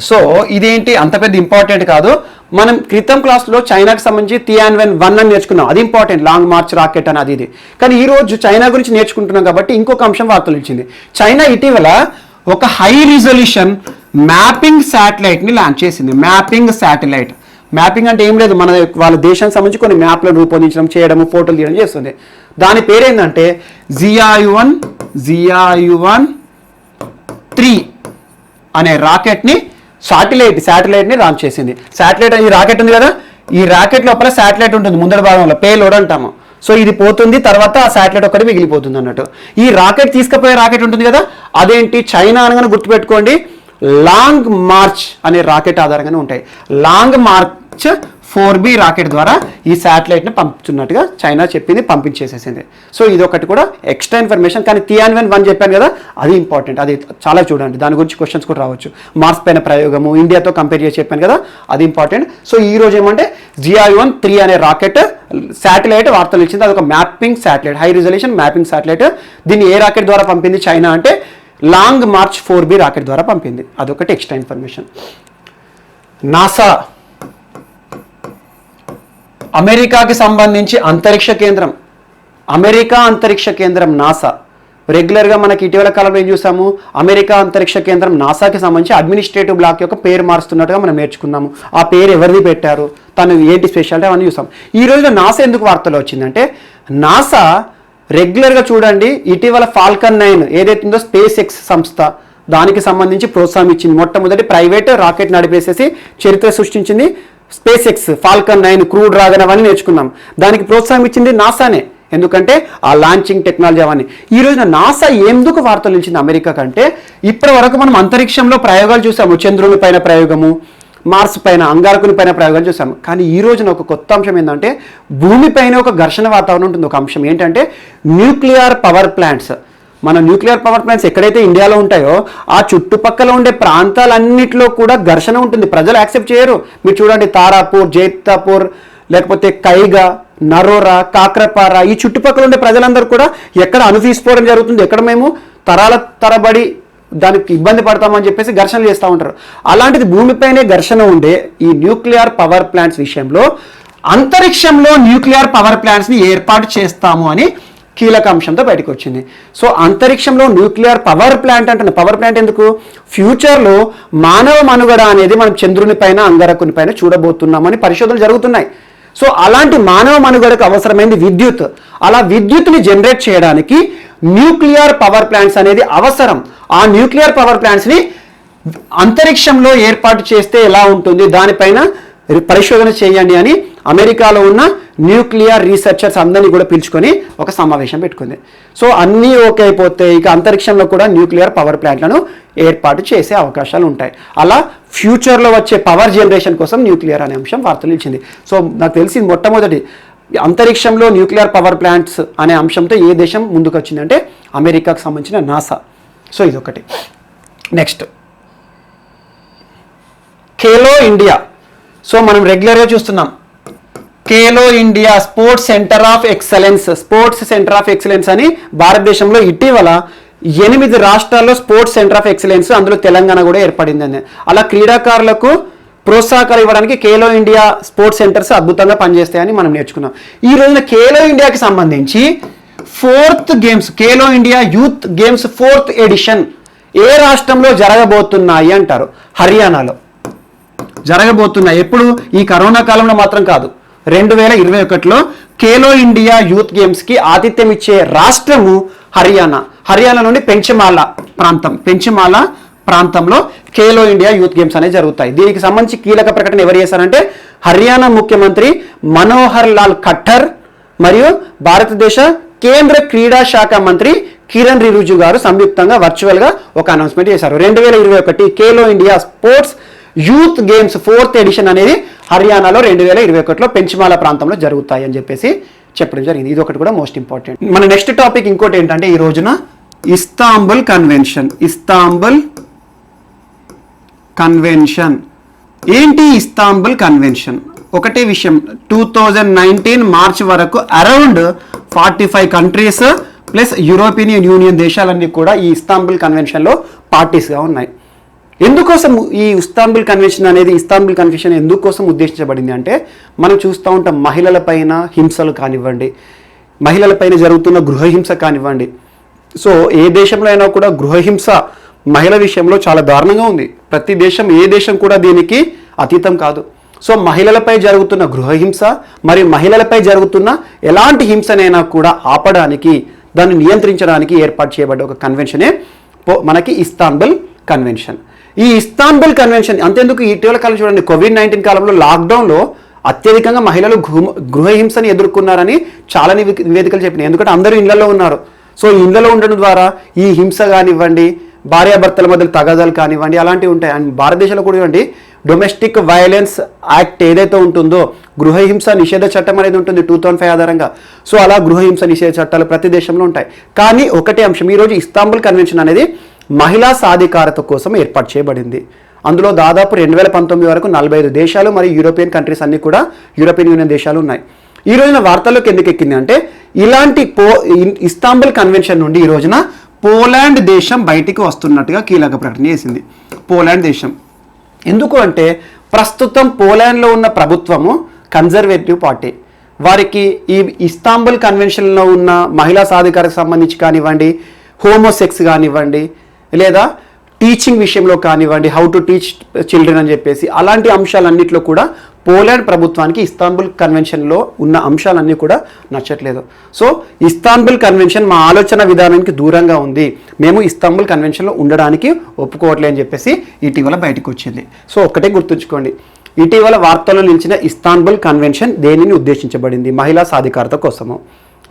సో ఇదేంటి అంత పెద్ద ఇంపార్టెంట్ కాదు. మనం క్రితం క్లాస్లో చైనాకి సంబంధించి Tianwen-1 అని నేర్చుకున్నాం, అది ఇంపార్టెంట్, లాంగ్ మార్చ్ రాకెట్ అని అది. కానీ ఈ రోజు చైనా గురించి నేర్చుకుంటున్నాం కాబట్టి ఇంకొక అంశం వార్తలు ఇచ్చింది. చైనా ఇటీవల ఒక హై రిజల్యూషన్ మ్యాపింగ్ శాటిలైట్ని లాంచ్ చేసింది. మ్యాపింగ్ అంటే ఏం లేదు, వాళ్ళ దేశానికి సంబంధించి కొన్ని మ్యాప్లను రూపొందించడం, చేయడం, ఫోటోలు తీయడం చేస్తుంది. దాని పేరేంటంటే Xiaoyuan-3 అనే రాకెట్ని శాటిలైట్ని లాంచ్ చేసింది. ఈ రాకెట్ ఉంది కదా, ఈ రాకెట్ లోపల శాటిలైట్ ఉంటుంది ముందర భాగంలో, పేలోడ్ అంటాము. సో ఇది పోతుంది, తర్వాత ఆ శాటిలైట్ ఒకటి మిగిలిపోతుంది అన్నట్టు. ఈ రాకెట్ తీసుకుపోయే రాకెట్ ఉంటుంది కదా, అదేంటి చైనా అనగానే గుర్తుపెట్టుకోండి, లాంగ్ మార్చ్ అనే రాకెట్ ఆధారంగానే ఉంటాయి. లాంగ్ మార్చ్ 4B రాకెట్ ద్వారా ఈ శాటిలైట్ని పంపుతున్నట్టుగా చైనా చెప్పింది, పంపించేసేసింది. సో ఇదొకటి కూడా ఎక్స్ట్రా ఇన్ఫర్మేషన్. కానీ Tianwen-1 చెప్పాను కదా, అది ఇంపార్టెంట్, అది చాలా చూడండి, దాని గురించి క్వశ్చన్స్ కూడా రావచ్చు. మార్స్ పైన ప్రయోగము, ఇండియాతో కంపేర్ చేసి చెప్పాను కదా, అది ఇంపార్టెంట్. సో ఈ రోజు ఏమంటే Xiaoyuan-3 అనే రాకెట్ శాటిలైట్ వార్తలు ఇచ్చింది. అదొక mapping satellite, high resolution mapping satellite. దీన్ని ఏ రాకెట్ ద్వారా పంపింది చైనా అంటే లాంగ్ మార్చ్ 4B రాకెట్ ద్వారా పంపింది. అదొకటి ఎక్స్ట్రా ఇన్ఫర్మేషన్. నాసా, అమెరికాకి సంబంధించి అంతరిక్ష కేంద్రం నాసా. రెగ్యులర్గా మనకి ఇటీవల కాలంలో ఏం చూసాము, అమెరికా అంతరిక్ష కేంద్రం నాసాకి సంబంధించి అడ్మినిస్ట్రేటివ్ బ్లాక్ యొక్క పేరు మారుస్తున్నట్టుగా మనం నేర్చుకున్నాము. ఆ పేరు ఎవరిది పెట్టారు, తను ఏంటి స్పెషాలిటీ అవన్నీ చూసాం. ఈ రోజున నాసా ఎందుకు వార్తలో వచ్చిందంటే, నాసా రెగ్యులర్గా చూడండి, ఇటీవల ఫాల్కన్ 9 ఏదైతే ఉందో స్పేస్ ఎక్స్ సంస్థ, దానికి సంబంధించి ప్రోత్సాహం ఇచ్చింది. మొట్టమొదటి ప్రైవేట్ రాకెట్ నడిపేసేసి చరిత్ర సృష్టించింది space X. Falcon 9 crew dragon అవన్నీ నేర్చుకున్నాం. దానికి ప్రోత్సాహం ఇచ్చింది నాసానే. ఎందుకంటే ఆ లాంచింగ్ టెక్నాలజీ అవన్నీ. ఈ రోజున నాసా ఎందుకు వార్తలు నిలిచింది అమెరికా కంటే, ఇప్పటి వరకు మనం అంతరిక్షంలో ప్రయోగాలు చూసాము. చంద్రుని పైన ప్రయోగము, మార్స్ పైన, అంగారకుని పైన ప్రయోగాలు చూసాము. కానీ ఈ రోజున ఒక కొత్త అంశం ఏంటంటే, భూమిపైన ఒక ఘర్షణ వాతావరణం ఉంటుంది. ఒక అంశం ఏంటంటే న్యూక్లియర్ పవర్ ప్లాంట్స్. మన న్యూక్లియర్ పవర్ ప్లాంట్స్ ఎక్కడైతే ఇండియాలో ఉంటాయో ఆ చుట్టుపక్కల ఉండే ప్రాంతాలన్నింటిలో కూడా ఘర్షణ ఉంటుంది. ప్రజలు యాక్సెప్ట్ చేయరు. మీరు చూడండి, తారాపూర్, జైతాపూర్, లేకపోతే కైగా, నరోరా, కాక్రపారా, ఈ చుట్టుపక్కల ఉండే ప్రజలందరూ కూడా ఎక్కడ అణుతీసుకోవడం జరుగుతుంది, ఎక్కడ మేము తరాల తరబడి దానికి ఇబ్బంది పడతామని చెప్పేసి ఘర్షణలు చేస్తూ ఉంటారు. అలాంటిది భూమిపైనే ఘర్షణ ఉండే ఈ న్యూక్లియర్ పవర్ ప్లాంట్స్ విషయంలో అంతరిక్షంలో న్యూక్లియర్ పవర్ ప్లాంట్స్ని ఏర్పాటు చేస్తాము అని కీలక అంశంతో బయటకు వచ్చింది. సో అంతరిక్షంలో న్యూక్లియర్ పవర్ ప్లాంట్ అంటున్న పవర్ ప్లాంట్ ఎందుకు? ఫ్యూచర్లో మానవ మనుగడ అనేది మనం చంద్రుని పైన, అంగారకుని పైన చూడబోతున్నామని పరిశోధనలు జరుగుతున్నాయి. సో అలాంటి మానవ మనుగడకు అవసరమైంది విద్యుత్. అలా విద్యుత్ని జనరేట్ చేయడానికి న్యూక్లియర్ పవర్ ప్లాంట్స్ అనేది అవసరం. ఆ న్యూక్లియర్ పవర్ ప్లాంట్స్ని అంతరిక్షంలో ఏర్పాటు చేస్తే ఎలా ఉంటుంది, దానిపైన పరిశోధన చేయండి అని అమెరికాలో ఉన్న న్యూక్లియర్ రీసెర్చర్స్ అందరినీ కూడా పిలుచుకొని ఒక సమావేశం పెట్టుకుంది. సో అన్నీ ఓకే అయిపోతే ఇక అంతరిక్షంలో కూడా న్యూక్లియర్ పవర్ ప్లాంట్లను ఏర్పాటు చేసే అవకాశాలు ఉంటాయి. అలా ఫ్యూచర్లో వచ్చే పవర్ జనరేషన్ కోసం న్యూక్లియర్ అనే అంశం వార్తలు ఇచ్చింది. సో నాకు తెలిసి మొట్టమొదటి అంతరిక్షంలో న్యూక్లియర్ పవర్ ప్లాంట్స్ అనే అంశంతో ఏ దేశం ముందుకు వచ్చిందంటే అమెరికాకు సంబంధించిన నాసా. సో ఇదొకటి. Next, Khelo India. సో మనం రెగ్యులర్గా చూస్తున్నాం Khelo India sports centre of excellence. Sports centre of excellence అని భారతదేశంలో ఇటీవల 8 రాష్ట్రాల్లో స్పోర్ట్స్ సెంటర్ ఆఫ్ ఎక్సలెన్స్, అందులో తెలంగాణ కూడా ఏర్పడిందని. అలా క్రీడాకారులకు ప్రోత్సాహకాలు ఇవ్వడానికి ఖేలో ఇండియా స్పోర్ట్స్ సెంటర్స్ అద్భుతంగా పనిచేస్తాయని మనం నేర్చుకున్నాం. ఈ రోజున ఖేలో ఇండియాకి సంబంధించి 4th games, Khelo India youth games 4th edition ఏ రాష్ట్రంలో జరగబోతున్నాయి అంటారు? హర్యానాలో జరగబోతున్నాయి. ఎప్పుడు? ఈ కరోనా కాలంలో మాత్రం కాదు, 2021లో ఖేలో ఇండియా యూత్ గేమ్స్కి ఆతిథ్యం ఇచ్చే రాష్ట్రము హర్యానా. హర్యానా నుండి పెంచమాల ప్రాంతంలో ఖేలో ఇండియా యూత్ గేమ్స్ అనేవి జరుగుతాయి. దీనికి సంబంధించి కీలక ప్రకటన ఎవరు చేశారంటే హర్యానా ముఖ్యమంత్రి మనోహర్ లాల్ ఖట్టర్ మరియు భారతదేశ కేంద్ర క్రీడా శాఖ మంత్రి కిరణ్ రిజిజు గారు సంయుక్తంగా వర్చువల్గా ఒక అనౌన్స్మెంట్ చేశారు. 2021 Khelo India sports youth games 4th edition అనేది హర్యానాలో 2021లో పెంచమాల ప్రాంతంలో జరుగుతాయి అని చెప్పేసి చెప్పడం జరిగింది. ఇది ఒకటి కూడా మోస్ట్ ఇంపార్టెంట్. మన నెక్స్ట్ టాపిక్ ఇంకోటి ఏంటంటే ఈ రోజున ఇస్తాంబుల్ కన్వెన్షన్. ఏంటి ఇస్తాంబుల్ కన్వెన్షన్? ఒకటే విషయం, 2019 మార్చ్ వరకు around 45 countries plus European union దేశాలన్నీ కూడా ఈ ఇస్తాంబుల్ కన్వెన్షన్లో పార్టీస్గా ఉన్నాయి. ఎందుకోసం ఈ ఇస్తాంబుల్ కన్వెన్షన్ ఎందుకోసం ఉద్దేశించబడింది అంటే, మనం చూస్తూ ఉంటాం మహిళలపైన హింసలు కానివ్వండి, మహిళలపైన జరుగుతున్న గృహహింస కానివ్వండి. సో ఏ దేశంలో అయినా కూడా గృహహింస మహిళల విషయంలో చాలా దారుణంగా ఉంది. ప్రతి దేశం, ఏ దేశం కూడా దీనికి అతీతం కాదు. సో మహిళలపై జరుగుతున్న గృహహింస మరియు మహిళలపై జరుగుతున్న ఎలాంటి హింసనైనా కూడా ఆపడానికి, దాన్ని నియంత్రించడానికి ఏర్పాటు చేయబడ్డ ఒక కన్వెన్షనే మనకి ఇస్తాంబుల్ కన్వెన్షన్. ఈ ఇస్తాంబుల్ కన్వెన్షన్ అంతేందుకు ఇటీవల కాలం చూడండి, COVID-19 కాలంలో లాక్డౌన్లో అత్యధికంగా మహిళలు గృహహింసని ఎదుర్కొన్నారని చాలా నివేదికలు చెప్పినాయి. ఎందుకంటే అందరూ ఇళ్లలో ఉన్నారు. సో ఇళ్లలో ఉండడం ద్వారా ఈ హింస కానివ్వండి, భార్యాభర్తల మధ్య తగాదాలు కానివ్వండి, అలాంటివి ఉంటాయి. అండ్ భారతదేశంలో కూడా ఇవ్వండి, డొమెస్టిక్ వైలెన్స్ యాక్ట్ ఏదైతే ఉంటుందో, గృహహింస నిషేధ చట్టం అనేది ఉంటుంది 2005 ఆధారంగా. సో అలా గృహహింస నిషేధ చట్టాలు ప్రతి దేశంలో ఉంటాయి. కానీ ఒకటే అంశం, ఈరోజు ఇస్తాంబుల్ కన్వెన్షన్ అనేది మహిళా సాధికారత కోసం ఏర్పాటు చేయబడింది. అందులో దాదాపు 2019 వరకు 45 దేశాలు మరియు యూరోపియన్ కంట్రీస్ అన్నీ కూడా, యూరోపియన్ యూనియన్ దేశాలు ఉన్నాయి. ఈ రోజున వార్తల్లోకి ఎందుకు ఎక్కింది అంటే, ఇలాంటి ఇస్తాంబుల్ కన్వెన్షన్ నుండి ఈ రోజున పోలాండ్ దేశం బయటికి వస్తున్నట్టుగా కీలక ప్రకటన చేసింది. పోలాండ్ దేశం ఎందుకు అంటే, ప్రస్తుతం పోలాండ్లో ఉన్న ప్రభుత్వము కన్జర్వేటివ్ పార్టీ. వారికి ఈ ఇస్తాంబుల్ కన్వెన్షన్లో ఉన్న మహిళా సాధికారకు సంబంధించి కానివ్వండి, హోమోసెక్స్ కానివ్వండి, లేదా టీచింగ్ విషయంలో కానివ్వండి, హౌ టు టీచ్ చిల్డ్రన్ అని చెప్పేసి అలాంటి అంశాలన్నింటిలో కూడా పోలాండ్ ప్రభుత్వానికి ఇస్తాంబుల్ కన్వెన్షన్లో ఉన్న అంశాలన్నీ కూడా నచ్చట్లేదు. సో ఇస్తాంబుల్ కన్వెన్షన్ మా ఆలోచన విధానానికి దూరంగా ఉంది, మేము ఇస్తాంబుల్ కన్వెన్షన్లో ఉండడానికి ఒప్పుకోవట్లే అని చెప్పేసి ఇటీవల బయటకు వచ్చింది. సో ఒక్కటే గుర్తుంచుకోండి, ఇటీవల వార్తల్లో నిలిచిన ఇస్తాంబుల్ కన్వెన్షన్ దేనిని ఉద్దేశించబడింది? మహిళా సాధికారత కోసము.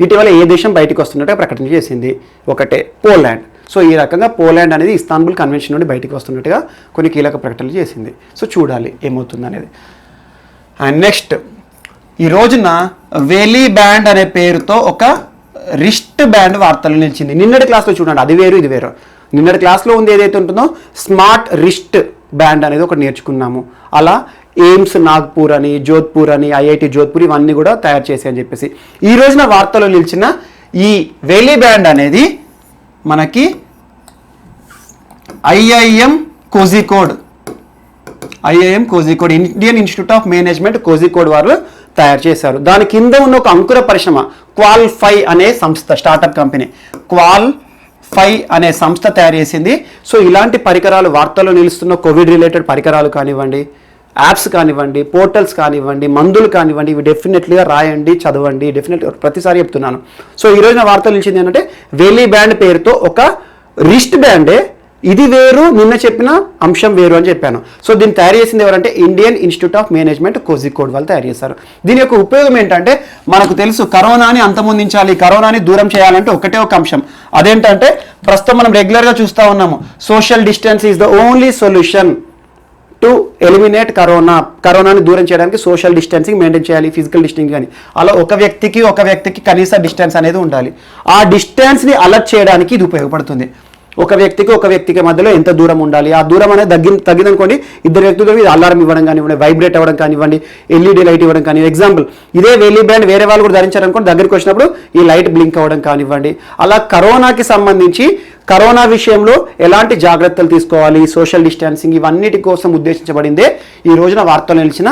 ఇటీవల ఏ దేశం బయటకు వస్తున్నట్టుగా ప్రకటన చేసింది? ఒకటే పోలాండ్. సో ఈ రకంగా పోలాండ్ అనేది ఇస్తాన్బుల్ కన్వెన్షన్ నుండి బయటకు వస్తున్నట్టుగా కొన్ని కీలక ప్రకటనలు చేసింది. సో చూడాలి ఏమవుతుంది అనేది. అండ్ నెక్స్ట్, ఈ రోజున వెలీ బ్యాండ్ అనే పేరుతో ఒక రిస్ట్ బ్యాండ్ వార్తలు నిలిచింది. నిన్నటి క్లాస్లో చూడండి, అది వేరు ఇది వేరు. నిన్నటి క్లాస్లో ఉంది ఏదైతే ఉంటుందో స్మార్ట్ రిస్ట్ బ్యాండ్ అనేది ఒకటి నేర్చుకున్నాము. అలా ఎయిమ్స్ నాగ్పూర్ అని, జోధ్పూర్ అని, ఐఐటి జోధ్పూర్ ఇవన్నీ కూడా తయారు చేసి అని చెప్పేసి ఈ రోజున వార్తలో నిలిచిన ఈ వెలీ బ్యాండ్ అనేది మనకి IIM Kozhikode, Indian institute of management Kozhikode వారు తయారు చేశారు. దాని కింద ఉన్న ఒక అంకుర పరిశ్రమ క్వాల్5 అనే సంస్థ, స్టార్టప్ కంపెనీ క్వాల్5 అనే సంస్థ తయారు చేసింది. సో ఇలాంటి పరికరాలు, వార్తల్లో నిలుస్తున్న కోవిడ్ రిలేటెడ్ పరికరాలు కానివ్వండి, యాప్స్ కానివ్వండి, పోర్టల్స్ కానివ్వండి, మందులు కానివ్వండి, ఇవి డెఫినెట్లీగా రాయండి, చదవండి. డెఫినెట్లీ ప్రతిసారి చెప్తున్నాను. సో ఈ రోజున వార్తలు నిలిచింది ఏంటంటే వెలీ బ్యాండ్ పేరుతో ఒక రిస్ట్ బ్యాండే, ఇది వేరు, నిన్న చెప్పిన అంశం వేరు అని చెప్పాను. సో దీన్ని తయారు చేసింది ఎవరంటే Indian institute of management Kozhikode వాళ్ళు తయారు చేశారు. దీని యొక్క ఉపయోగం ఏంటంటే మనకు తెలుసు, కరోనాని అంతమొందించాలి, కరోనాని దూరం చేయాలంటే ఒకటే ఒక అంశం. అదేంటంటే ప్రస్తుతం మనం రెగ్యులర్గా చూస్తూ ఉన్నాము, social distance is the only solution to eliminate కరోనాని దూరం చేయడానికి సోషల్ డిస్టెన్సింగ్ మెయింటైన్ చేయాలి, ఫిజికల్ డిస్టెన్సింగ్ కానీ. అలా ఒక వ్యక్తికి కనీస డిస్టెన్స్ అనేది ఉండాలి. ఆ డిస్టెన్స్ని అలర్ట్ చేయడానికి ఇది ఉపయోగపడుతుంది. ఒక వ్యక్తికి మధ్యలో ఎంత దూరం ఉండాలి, ఆ దూరం అనేది తగ్గిందనుకోండి, ఇద్దరు వ్యక్తులకి అలారం ఇవ్వడం కానివ్వండి, వైబ్రేట్ అవ్వడం కానివ్వండి, ఎల్ఈడి లైట్ ఇవ్వడం కానివ్వండి. ఎగ్జాంపుల్, ఇదే వెలీ బ్యాండ్ వేరే వాళ్ళు కూడా ధరించారనుకోండి, దగ్గరికి వచ్చినప్పుడు ఈ లైట్ బ్లింక్ అవ్వడం కానివ్వండి. అలా కరోనాకి సంబంధించి కరోనా విషయంలో ఎలాంటి జాగ్రత్తలు తీసుకోవాలి, సోషల్ డిస్టాన్సింగ్, ఇవన్నిటి కోసం ఉద్దేశించబడిందే ఈ రోజున వార్తలు నిలిచిన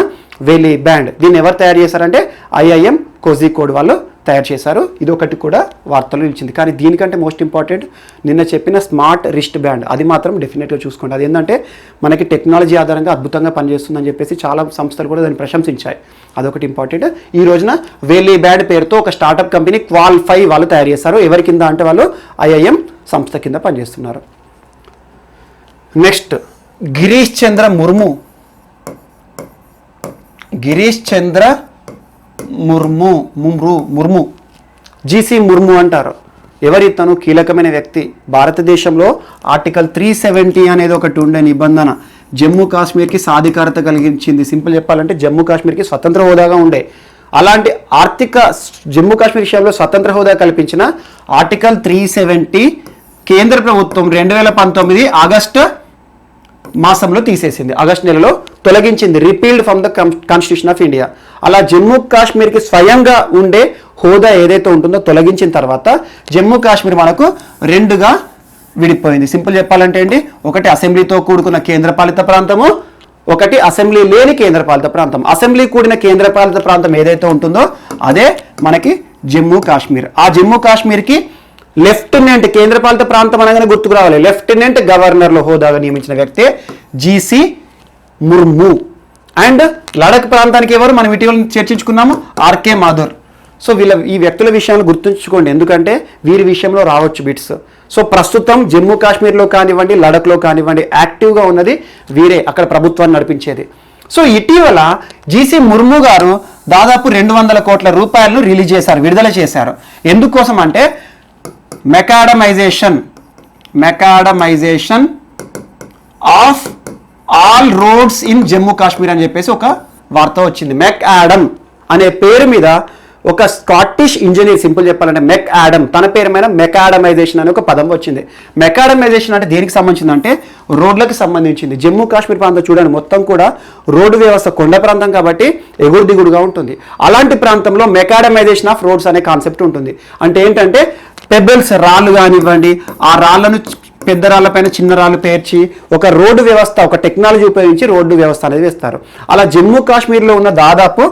వెలీ బ్యాండ్. దీన్ని ఎవరు తయారు చేశారంటే ఐఐఎం కోజికోడ్ వాళ్ళు తయారు చేశారు. ఇది ఒకటి కూడా వార్తలు నిలిచింది. కానీ దీనికంటే మోస్ట్ ఇంపార్టెంట్ నిన్న చెప్పిన స్మార్ట్ రిస్ట్ బ్యాండ్, అది మాత్రం డెఫినెట్గా చూసుకోండి. అది ఏంటంటే మనకి టెక్నాలజీ ఆధారంగా అద్భుతంగా పనిచేస్తుందని చెప్పేసి చాలా సంస్థలు కూడా దాన్ని ప్రశంసించాయి. అదొకటి ఇంపార్టెంట్. ఈ రోజున వెలీ బ్యాండ్ పేరుతో ఒక స్టార్టప్ కంపెనీ క్వాల్5 వాళ్ళు తయారు చేశారు. ఎవరి కింద అంటే వాళ్ళు ఐఐఎం సంస్థ కింద పనిచేస్తున్నారు. నెక్స్ట్, గిరీష్ చంద్ర ముర్ము జీసీ ముర్ము అంటారు. ఎవరి తను కీలకమైన వ్యక్తి. భారతదేశంలో ఆర్టికల్ 370 అనేది ఒకటి ఉండే నిబంధన జమ్మూ కాశ్మీర్కి సాధికారత కలిగించింది. సింపుల్ చెప్పాలంటే జమ్మూ కాశ్మీర్కి స్వతంత్ర హోదాగా ఉండే, అలాంటి జమ్మూ కాశ్మీర్ విషయంలో స్వతంత్ర హోదా కల్పించిన ఆర్టికల్ 370 కేంద్ర ప్రభుత్వం 2019 ఆగస్టు మాసంలో తీసేసింది, ఆగస్టు నెలలో తొలగించింది, repealed from the constitution of India. అలా జమ్మూ కాశ్మీర్కి స్వయంగా ఉండే హోదా ఏదైతే ఉంటుందో తొలగించిన తర్వాత జమ్మూ కాశ్మీర్ మనకు రెండుగా విడిపోయింది. సింపుల్ చెప్పాలంటే ఏంటి, ఒకటి అసెంబ్లీతో కూడుకున్న కేంద్రపాలిత ప్రాంతము, ఒకటి అసెంబ్లీ లేని కేంద్రపాలిత ప్రాంతం. అసెంబ్లీ కూడిన కేంద్రపాలిత ప్రాంతం ఏదైతే ఉంటుందో అదే మనకి జమ్మూ కాశ్మీర్. ఆ జమ్మూ కాశ్మీర్కి లెఫ్టినెంట్, కేంద్రపాలిత ప్రాంతం అనగానే గుర్తుకు రావాలి, లెఫ్టినెంట్ గవర్నర్లో హోదాగా నియమించిన వ్యక్తే జీసీ ముర్ము. అండ్ లడఖ్ ప్రాంతానికి ఎవరు మనం ఇటీవల చర్చించుకున్నాము, ఆర్కే మాథుర్. సో ఈ వ్యక్తుల విషయాన్ని గుర్తుంచుకోండి, ఎందుకంటే వీరి విషయంలో రావచ్చు బిట్స్. సో ప్రస్తుతం జమ్మూ కాశ్మీర్లో కానివ్వండి, లడఖ్లో కానివ్వండి యాక్టివ్గా ఉన్నది వీరే, అక్కడ ప్రభుత్వాన్ని నడిపించేది. సో ఇటీవల జీసీ ముర్ము గారు దాదాపు 200 కోట్ల రూపాయలను రిలీజ్ చేశారు, విడుదల చేశారు. ఎందుకోసం అంటే macadamisation of all roads in Jammu Kashmir అని చెప్పేసి ఒక వార్త వచ్చింది. మెక్ ఆడమ్ అనే పేరు మీద ఒక స్కాటిష్ ఇంజనీర్, సింపుల్ చెప్పాలంటే మెక్ ఆడమ్, తన పేరు మీద మెకాడమైజేషన్ అనే ఒక పదం వచ్చింది. మెకాడమైజేషన్ అంటే దేనికి సంబంధించిందంటే రోడ్లకు సంబంధించింది. జమ్మూ కాశ్మీర్ ప్రాంతం చూడండి, మొత్తం కూడా రోడ్డు వ్యవస్థ కొండ ప్రాంతం కాబట్టి ఎగుడు దిగుడుగా ఉంటుంది. అలాంటి ప్రాంతంలో మెకాడమైజేషన్ ఆఫ్ రోడ్స్ అనే కాన్సెప్ట్ ఉంటుంది. అంటే ఏంటంటే పెబెల్స్, రాళ్ళు కానివ్వండి, ఆ రాళ్లను పెద్ద రాళ్లపైన చిన్న రాళ్ళు పేర్చి ఒక రోడ్డు వ్యవస్థ, ఒక టెక్నాలజీ ఉపయోగించి రోడ్డు వ్యవస్థ అనేది వేస్తారు. అలా జమ్మూ కాశ్మీర్లో ఉన్న దాదాపు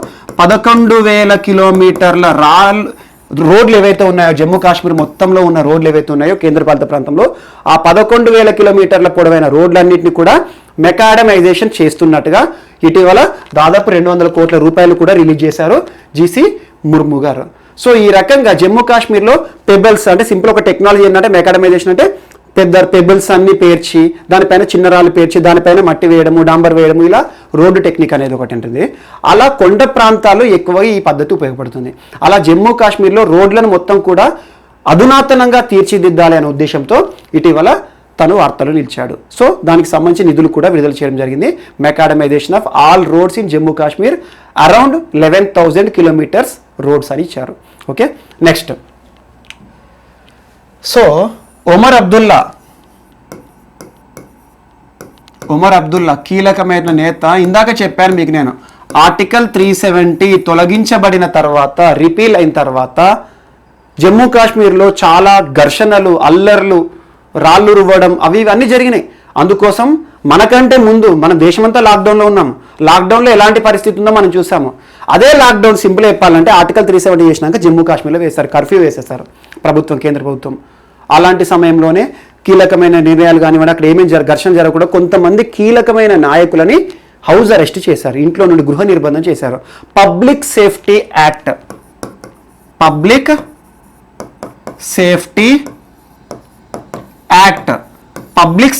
11,000 కిలోమీటర్ల రోడ్లు ఏవైతే ఉన్నాయో, జమ్మూ కాశ్మీర్ మొత్తంలో ఉన్న రోడ్లు ఏవైతే ఉన్నాయో కేంద్రపాలిత ప్రాంతంలో, ఆ 11,000 కిలోమీటర్ల పొడవైన రోడ్లన్నింటినీ కూడా మెకాడమైజేషన్ చేస్తున్నట్టుగా ఇటీవల దాదాపు 200 కోట్ల రూపాయలు కూడా రిలీజ్ చేశారు జీసీ ముర్ము గారు. సో ఈ రకంగా జమ్మూ కాశ్మీర్లో పెబెల్స్ అంటే సింపుల్ ఒక టెక్నాలజీ ఏంటంటే మెకాడమైజేషన్ అంటే పెద్ద పెబుల్స్ అన్ని పేర్చి దానిపైన చిన్న రాళ్ళు పేర్చి దానిపైన మట్టి వేయడము, డాంబర్ వేయడము, ఇలా రోడ్డు టెక్నిక్ అనేది ఒకటి ఉంటుంది. అలా కొండ ప్రాంతాలు ఎక్కువగా ఈ పద్ధతి ఉపయోగపడుతుంది. అలా జమ్మూ కాశ్మీర్లో రోడ్లను మొత్తం కూడా అధునాతనంగా తీర్చిదిద్దాలి అనే ఉద్దేశంతో ఇటీవల తను వార్తలు నిలిచాడు. సో దానికి సంబంధించి నిధులు కూడా విడుదల చేయడం జరిగింది. Macadamisation of all roads in Jammu Kashmir around 11,000 kilometres roads అని ఇచ్చారు. Okay, next. So Omar Abdullah కీలకమైన నేత. ఇందాక చెప్పాను మీకు నేను, ఆర్టికల్ 370 తొలగించబడిన తర్వాత, రిపీల్ అయిన తర్వాత జమ్మూ కాశ్మీర్లో చాలా ఘర్షణలు, అల్లర్లు, రాళ్ళు రువ్వడం అవి ఇవన్నీ జరిగినాయి. అందుకోసం మనకంటే ముందు మన దేశమంతా లాక్డౌన్లో ఉన్నాం. లాక్డౌన్లో ఎలాంటి పరిస్థితి ఉందో మనం చూసాము. అదే లాక్డౌన్ సింపుల్ చెప్పాలంటే ఆర్టికల్ 370 చేసినాక జమ్మూ కాశ్మీర్లో వేశారు, కర్ఫ్యూ వేసేస్తారు ప్రభుత్వం, కేంద్ర ప్రభుత్వం. అలాంటి సమయంలోనే కీలకమైన నిర్ణయాలు కానివ్వండి, అక్కడ ఏమేమి ఘర్షణ జరగకుండా కొంతమంది కీలకమైన నాయకులని హౌస్ అరెస్ట్ చేశారు, ఇంట్లో నుండి గృహ నిర్బంధం చేశారు. పబ్లిక్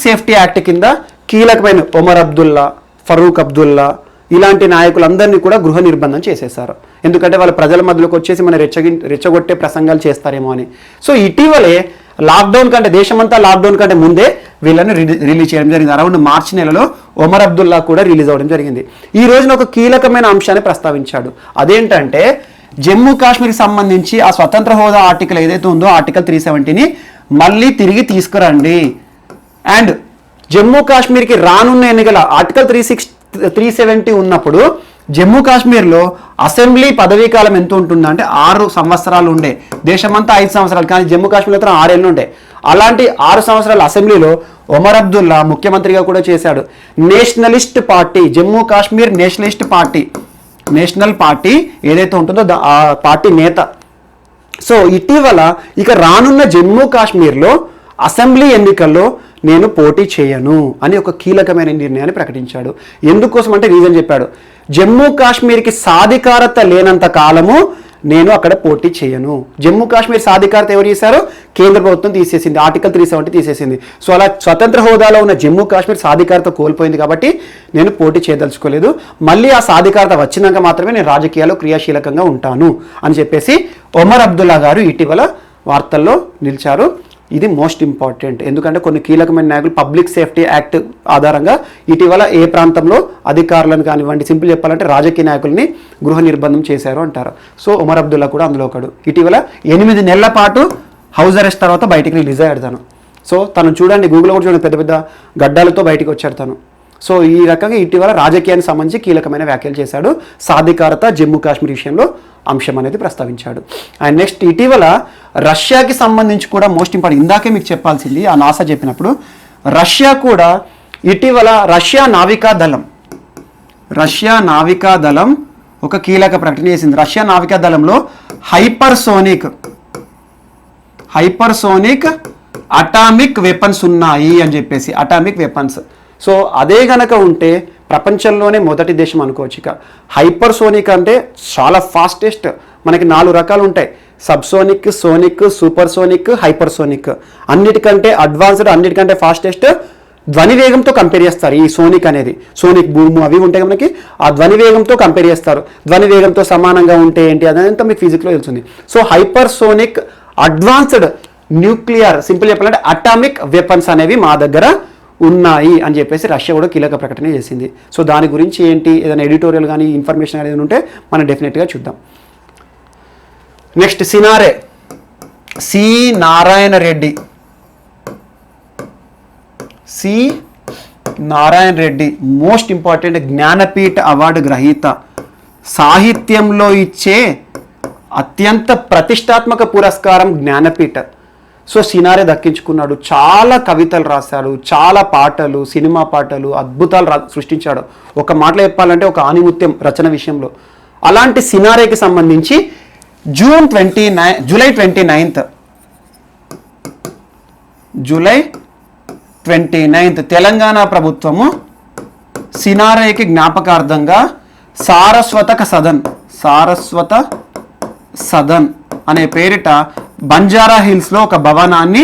సేఫ్టీ యాక్ట్ కింద కీలకమైన ఒమర్ అబ్దుల్లా, ఫరూక్ అబ్దుల్లా ఇలాంటి నాయకులందరినీ కూడా గృహ నిర్బంధం చేసేశారు. ఎందుకంటే వాళ్ళు ప్రజల మధ్యలోకి వచ్చేసి మన రెచ్చగొట్టే ప్రసంగాలు చేస్తారేమో అని. సో ఇటీవలే లాక్డౌన్ కంటే, దేశమంతా లాక్డౌన్ కంటే ముందే వీళ్ళని రిలీజ్ చేయడం జరిగింది. అరౌండ్ మార్చి నెలలో ఒమర్ అబ్దుల్లా కూడా రిలీజ్ అవ్వడం జరిగింది. ఈ రోజున ఒక కీలకమైన అంశాన్ని ప్రస్తావించాడు. అదేంటంటే జమ్మూ కాశ్మీర్కి సంబంధించి ఆ స్వతంత్ర హోదా ఆర్టికల్ ఏదైతే ఉందో ఆర్టికల్ 370ని మళ్ళీ తిరిగి తీసుకురండి. అండ్ జమ్మూ కాశ్మీర్కి రానున్న ఎన్నికల ఆర్టికల్ 370 ఉన్నప్పుడు జమ్మూ కాశ్మీర్లో అసెంబ్లీ పదవీ కాలం ఎంత ఉంటుందంటే 6 సంవత్సరాలు ఉండే. దేశమంతా 5 సంవత్సరాలు, కానీ జమ్మూ కాశ్మీర్లో 6 ఏళ్ళు ఉండే. అలాంటి 6 సంవత్సరాల అసెంబ్లీలో ఒమర్ అబ్దుల్లా ముఖ్యమంత్రిగా కూడా చేశాడు. Nationalist party, Jammu Kashmir national party ఏదైతే ఉంటుందో ఆ పార్టీ నేత. సో ఇటీవల ఇక రానున్న జమ్మూ కాశ్మీర్లో అసెంబ్లీ ఎన్నికల్లో నేను పోటీ చేయను అని ఒక కీలకమైన నిర్ణయాన్ని ప్రకటించాడు. ఎందుకోసం అంటే రీజన్ చెప్పాడు. జమ్మూ కాశ్మీర్కి సాధికారత లేనంత కాలము నేను అక్కడ పోటీ చేయను. జమ్మూ కాశ్మీర్ సాధికారత ఎవరు చేశారో కేంద్ర ప్రభుత్వం తీసేసింది, ఆర్టికల్ 370 తీసేసింది. సో అలా స్వతంత్ర హోదాలో ఉన్న జమ్మూ కాశ్మీర్ సాధికారత కోల్పోయింది కాబట్టి నేను పోటీ చేయదలుచుకోలేదు. మళ్ళీ ఆ సాధికారత వచ్చినాక మాత్రమే నేను రాజకీయాల్లో క్రియాశీలకంగా ఉంటాను అని చెప్పేసి ఒమర్ అబ్దుల్లా గారు ఇటీవల వార్తల్లో నిలిచారు. ఇది మోస్ట్ ఇంపార్టెంట్. ఎందుకంటే కొన్ని కీలకమైన నాయకులు పబ్లిక్ సేఫ్టీ యాక్ట్ ఆధారంగా ఇటీవల ఏ ప్రాంతంలో అధికారులను కానివ్వండి, సింపుల్ చెప్పాలంటే రాజకీయ నాయకుల్ని గృహ నిర్బంధం చేశారు అంటారు. సో ఒమర్ అబ్దుల్లా కూడా అందులో ఒకడు. ఇటీవల 8 నెలల పాటు హౌస్ అరెస్ట్ తర్వాత బయటికి రిలీజ్ అయ్యాడు తను. సో తను చూడండి, గూగుల్లో కూడా చూడండి, పెద్ద పెద్ద గడ్డాలతో బయటికి వచ్చాడు తను. సో ఈ రకంగా ఇటీవల రాజకీయానికి సంబంధించి కీలకమైన వ్యాఖ్యలు చేశాడు. సాధికారత జమ్మూ కాశ్మీర్ విషయంలో అంశం అనేది ప్రస్తావించాడు. అండ్ నెక్స్ట్ ఇటీవల రష్యాకి సంబంధించి కూడా మోస్ట్ ఇంపార్టెంట్, ఇందాకే మీకు చెప్పాల్సింది ఆ నాసా చెప్పినప్పుడు, రష్యా కూడా ఇటీవల రష్యా నావికా దళం ఒక కీలక ప్రకటన చేసింది. రష్యా నావికా దళంలో హైపర్సోనిక్ అటామిక్ వెపన్స్ ఉన్నాయి అని చెప్పేసి, అటామిక్ వెపన్స్. సో అదే గనక ఉంటే ప్రపంచంలోనే మొదటి దేశం అనుకోవచ్చు. ఇక హైపర్సోనిక్ అంటే చాలా ఫాస్టెస్ట్, మనకి 4 రకాలు ఉంటాయి: సబ్సోనిక్, సోనిక్, సూపర్సోనిక్, హైపర్సోనిక్. అన్నిటికంటే అడ్వాన్స్డ్, అన్నిటికంటే ఫాస్టెస్ట్ ధ్వని వేగంతో కంపేర్ చేస్తారు. ఈ సోనిక్ అనేది, సోనిక్ బూమ్ అవి ఉంటాయి మనకి, ఆ ధ్వని వేగంతో కంపేర్ చేస్తారు. ధ్వని వేగంతో సమానంగా ఉంటే ఏంటి అదంతా మీకు ఫిజిక్స్లో తెలుస్తుంది. So hypersonic advanced nuclear, simple చెప్పాలంటే అటామిక్ వెపన్స్ అనేవి మా దగ్గర ఉన్నాయి అని చెప్పేసి రష్యా కూడా కీలక ప్రకటన చేసింది. సో దాని గురించి ఏంటి, ఏదైనా ఎడిటోరియల్ కానీ ఇన్ఫర్మేషన్ అనేది ఉంటే మనం డెఫినెట్గా చూద్దాం. Next C Narayana Reddy most important Jnanpith award గ్రహీత, సాహిత్యంలో ఇచ్చే అత్యంత ప్రతిష్టాత్మక పురస్కారం జ్ఞానపీఠ. సో సినారే దక్కించుకున్నాడు. చాలా కవితలు రాశాడు, చాలా పాటలు, సినిమా పాటలు, అద్భుతాలు సృష్టించాడు. ఒక మాటలో చెప్పాలంటే ఒక ఆణిముత్యం రచన విషయంలో. అలాంటి సినారేకి సంబంధించి జూలై 29 తెలంగాణ ప్రభుత్వము సినారేకి జ్ఞాపకార్థంగా సారస్వత సదన్ అనే పేరిట బంజారా హిల్స్లో ఒక భవనాన్ని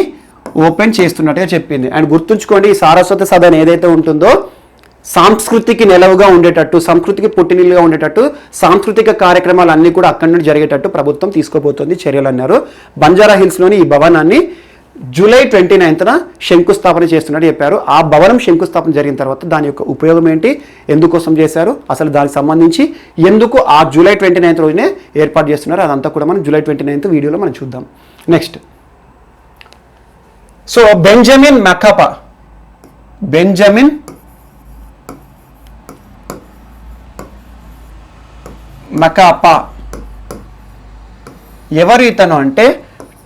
ఓపెన్ చేస్తున్నట్టుగా చెప్పింది. అండ్ గుర్తుంచుకోండి, ఈ సారస్వత సదన్ ఏదైతే ఉంటుందో సంస్కృతికి నెలవుగా ఉండేటట్టు, సంస్కృతికి పుట్టినిల్లుగా ఉండేటట్టు సాంస్కృతిక కార్యక్రమాలు అన్నీ కూడా అక్కడి నుండి జరిగేటట్టు ప్రభుత్వం తీసుకోబోతోంది చర్యలు అన్నారు. బంజారా హిల్స్లోని ఈ భవనాన్ని జూలై 29న శంకుస్థాపన చేస్తున్నట్టు చెప్పారు. ఆ భవనం శంకుస్థాపన జరిగిన తర్వాత దాని యొక్క ఉపయోగం ఏంటి, ఎందుకోసం చేశారు, అసలు దానికి సంబంధించి ఎందుకు ఆ జూలై 29th రోజునే ఏర్పాటు చేస్తున్నారు, అదంతా కూడా మనం జూలై 29th వీడియోలో మనం చూద్దాం. నెక్స్ట్, సో బెంజమిన్ మకాపా ఎవరు ఇతను అంటే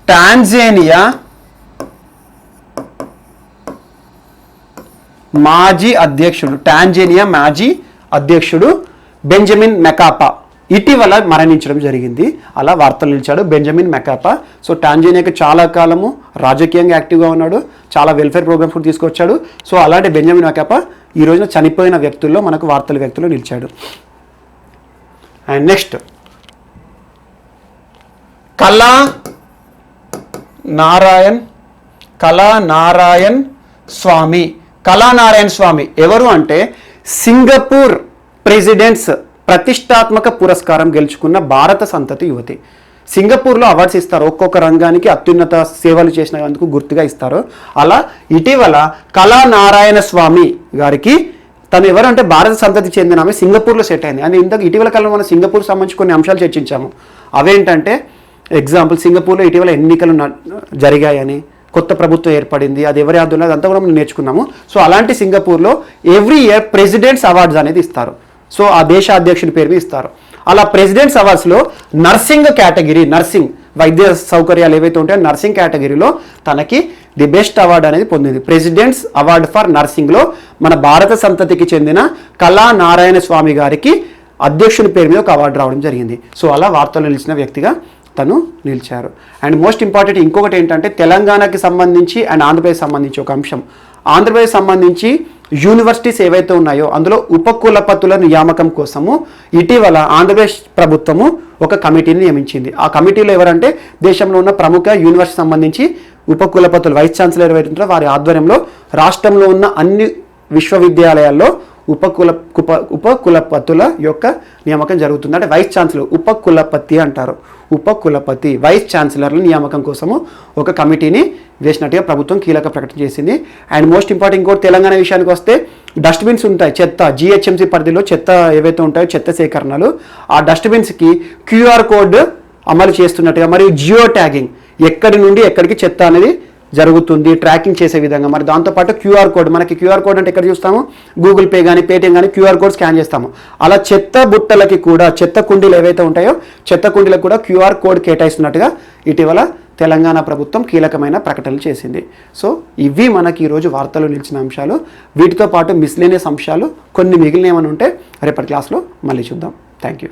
టాంజానియా మాజీ అధ్యక్షుడు బెంజమిన్ మకాపా ఇటీవల మరణించడం జరిగింది. అలా వార్తలు నిలిచాడు బెంజమిన్ మకాపా. సో టాంజానియాకి చాలా కాలము రాజకీయంగా యాక్టివ్గా ఉన్నాడు, చాలా వెల్ఫేర్ ప్రోగ్రామ్స్ కూడా తీసుకొచ్చాడు. సో అలాంటి బెంజమిన్ మకాపా ఈ రోజున చనిపోయిన వ్యక్తుల్లో మనకు వ్యక్తుల్లో నిలిచాడు. అండ్ నెక్స్ట్, కళానారాయణ్ స్వామి ఎవరు అంటే సింగపూర్ ప్రెసిడెంట్స్ ప్రతిష్టాత్మక పురస్కారం గెలుచుకున్న భారత సంతతి యువతి. సింగపూర్లో అవార్డ్స్ ఇస్తారు, ఒక్కొక్క రంగానికి అత్యున్నత సేవలు చేసినందుకు గుర్తుగా ఇస్తారు. అలా ఇటీవల కళానారాయణ స్వామి గారికి, తను ఎవరంటే భారత సంతతి చెందిన ఆమె, సింగపూర్లో సెట్ అయింది. అని ఇటీవల కాలంలో మనం సింగపూర్ సంబంధించి కొన్ని అంశాలు చర్చించాము. అవేంటంటే ఎగ్జాంపుల్, సింగపూర్లో ఇటీవల ఎన్నికలు జరిగాయని, కొత్త ప్రభుత్వం ఏర్పడింది, అది ఎవరి ఆధ్వర్యంలో అదంతా కూడా మనం నేర్చుకున్నాము. సో అలాంటి సింగపూర్లో ఎవ్రీ ఇయర్ ప్రెసిడెంట్స్ అవార్డ్స్ అనేది ఇస్తారు. సో ఆ దేశ అధ్యక్షుడి పేరు ఇస్తారు. అలా ప్రెసిడెంట్స్ అవార్డ్స్లో నర్సింగ్ వైద్య సౌకర్యాలు ఏవైతే ఉంటాయో నర్సింగ్ కేటగిరీలో తనకి ది బెస్ట్ అవార్డు అనేది పొందింది. ప్రెసిడెంట్స్ అవార్డు ఫర్ నర్సింగ్లో మన భారత సంతతికి చెందిన కళానారాయణ స్వామి గారికి అధ్యక్షుని పేరు మీద ఒక అవార్డు రావడం జరిగింది. సో అలా వార్తల్లో నిలిచిన వ్యక్తిగా తను నిలిచారు. అండ్ మోస్ట్ ఇంపార్టెంట్ ఇంకొకటి ఏంటంటే తెలంగాణకి సంబంధించి అండ్ ఆంధ్రప్రదేశ్ సంబంధించి ఒక అంశం. ఆంధ్రప్రదేశ్ సంబంధించి యూనివర్సిటీస్ ఏవైతే ఉన్నాయో అందులో ఉపకులపతుల నియామకం కోసము ఇటీవల ఆంధ్రప్రదేశ్ ప్రభుత్వము ఒక కమిటీని నియమించింది. ఆ కమిటీలో ఎవరంటే దేశంలో ఉన్న ప్రముఖ యూనివర్సిటీ సంబంధించి ఉపకులపతులు, వైస్ ఛాన్సలర్ ఎవరైతే ఉంటారో వారి ఆధ్వర్యంలో రాష్ట్రంలో ఉన్న అన్ని విశ్వవిద్యాలయాల్లో ఉపకులపతుల యొక్క నియామకం జరుగుతుంది. అంటే వైస్ ఛాన్సలర్, ఉపకులపతి అంటారు, ఉపకులపతి వైస్ ఛాన్సలర్ల నియామకం కోసము ఒక కమిటీని వేసినట్టుగా ప్రభుత్వం కీలక ప్రకటన చేసింది. అండ్ మోస్ట్ ఇంపార్టెంట్ ఇంకోటి, తెలంగాణ విషయానికి వస్తే డస్ట్బిన్స్ ఉంటాయి, చెత్త జిహెచ్ఎంసీ పరిధిలో చెత్త ఏవైతే ఉంటాయో చెత్త సేకరణలు, ఆ డస్ట్బిన్స్కి క్యూఆర్ కోడ్ అమలు చేస్తున్నట్టుగా మరియు జియో ట్యాగింగ్, ఎక్కడి నుండి ఎక్కడికి చెత్త అనేది జరుగుతుంది ట్రాకింగ్ చేసే విధంగా, మరి దాంతోపాటు క్యూఆర్ కోడ్, మనకి క్యూఆర్ కోడ్ అంటే ఎక్కడ చూస్తాము, గూగుల్ పే కానీ పేటిఎం కానీ క్యూఆర్ కోడ్ స్కాన్ చేస్తాము. అలా చెత్త బుట్టలకి కూడా, చెత్త కుండీలు ఏవైతే ఉంటాయో చెత్త కుండీలకు కూడా క్యూఆర్ కోడ్ కేటాయిస్తున్నట్టుగా ఇటీవల తెలంగాణ ప్రభుత్వం కీలకమైన ప్రకటనలు చేసింది. సో ఇవి మనకి ఈరోజు వార్తలు నిలిచిన అంశాలు. వీటితో పాటు మిస్లేనియస్ అంశాలు కొన్ని మిగిలిన ఏమైనా ఉంటే రేపటి క్లాస్లో మళ్ళీ చూద్దాం. Thank you.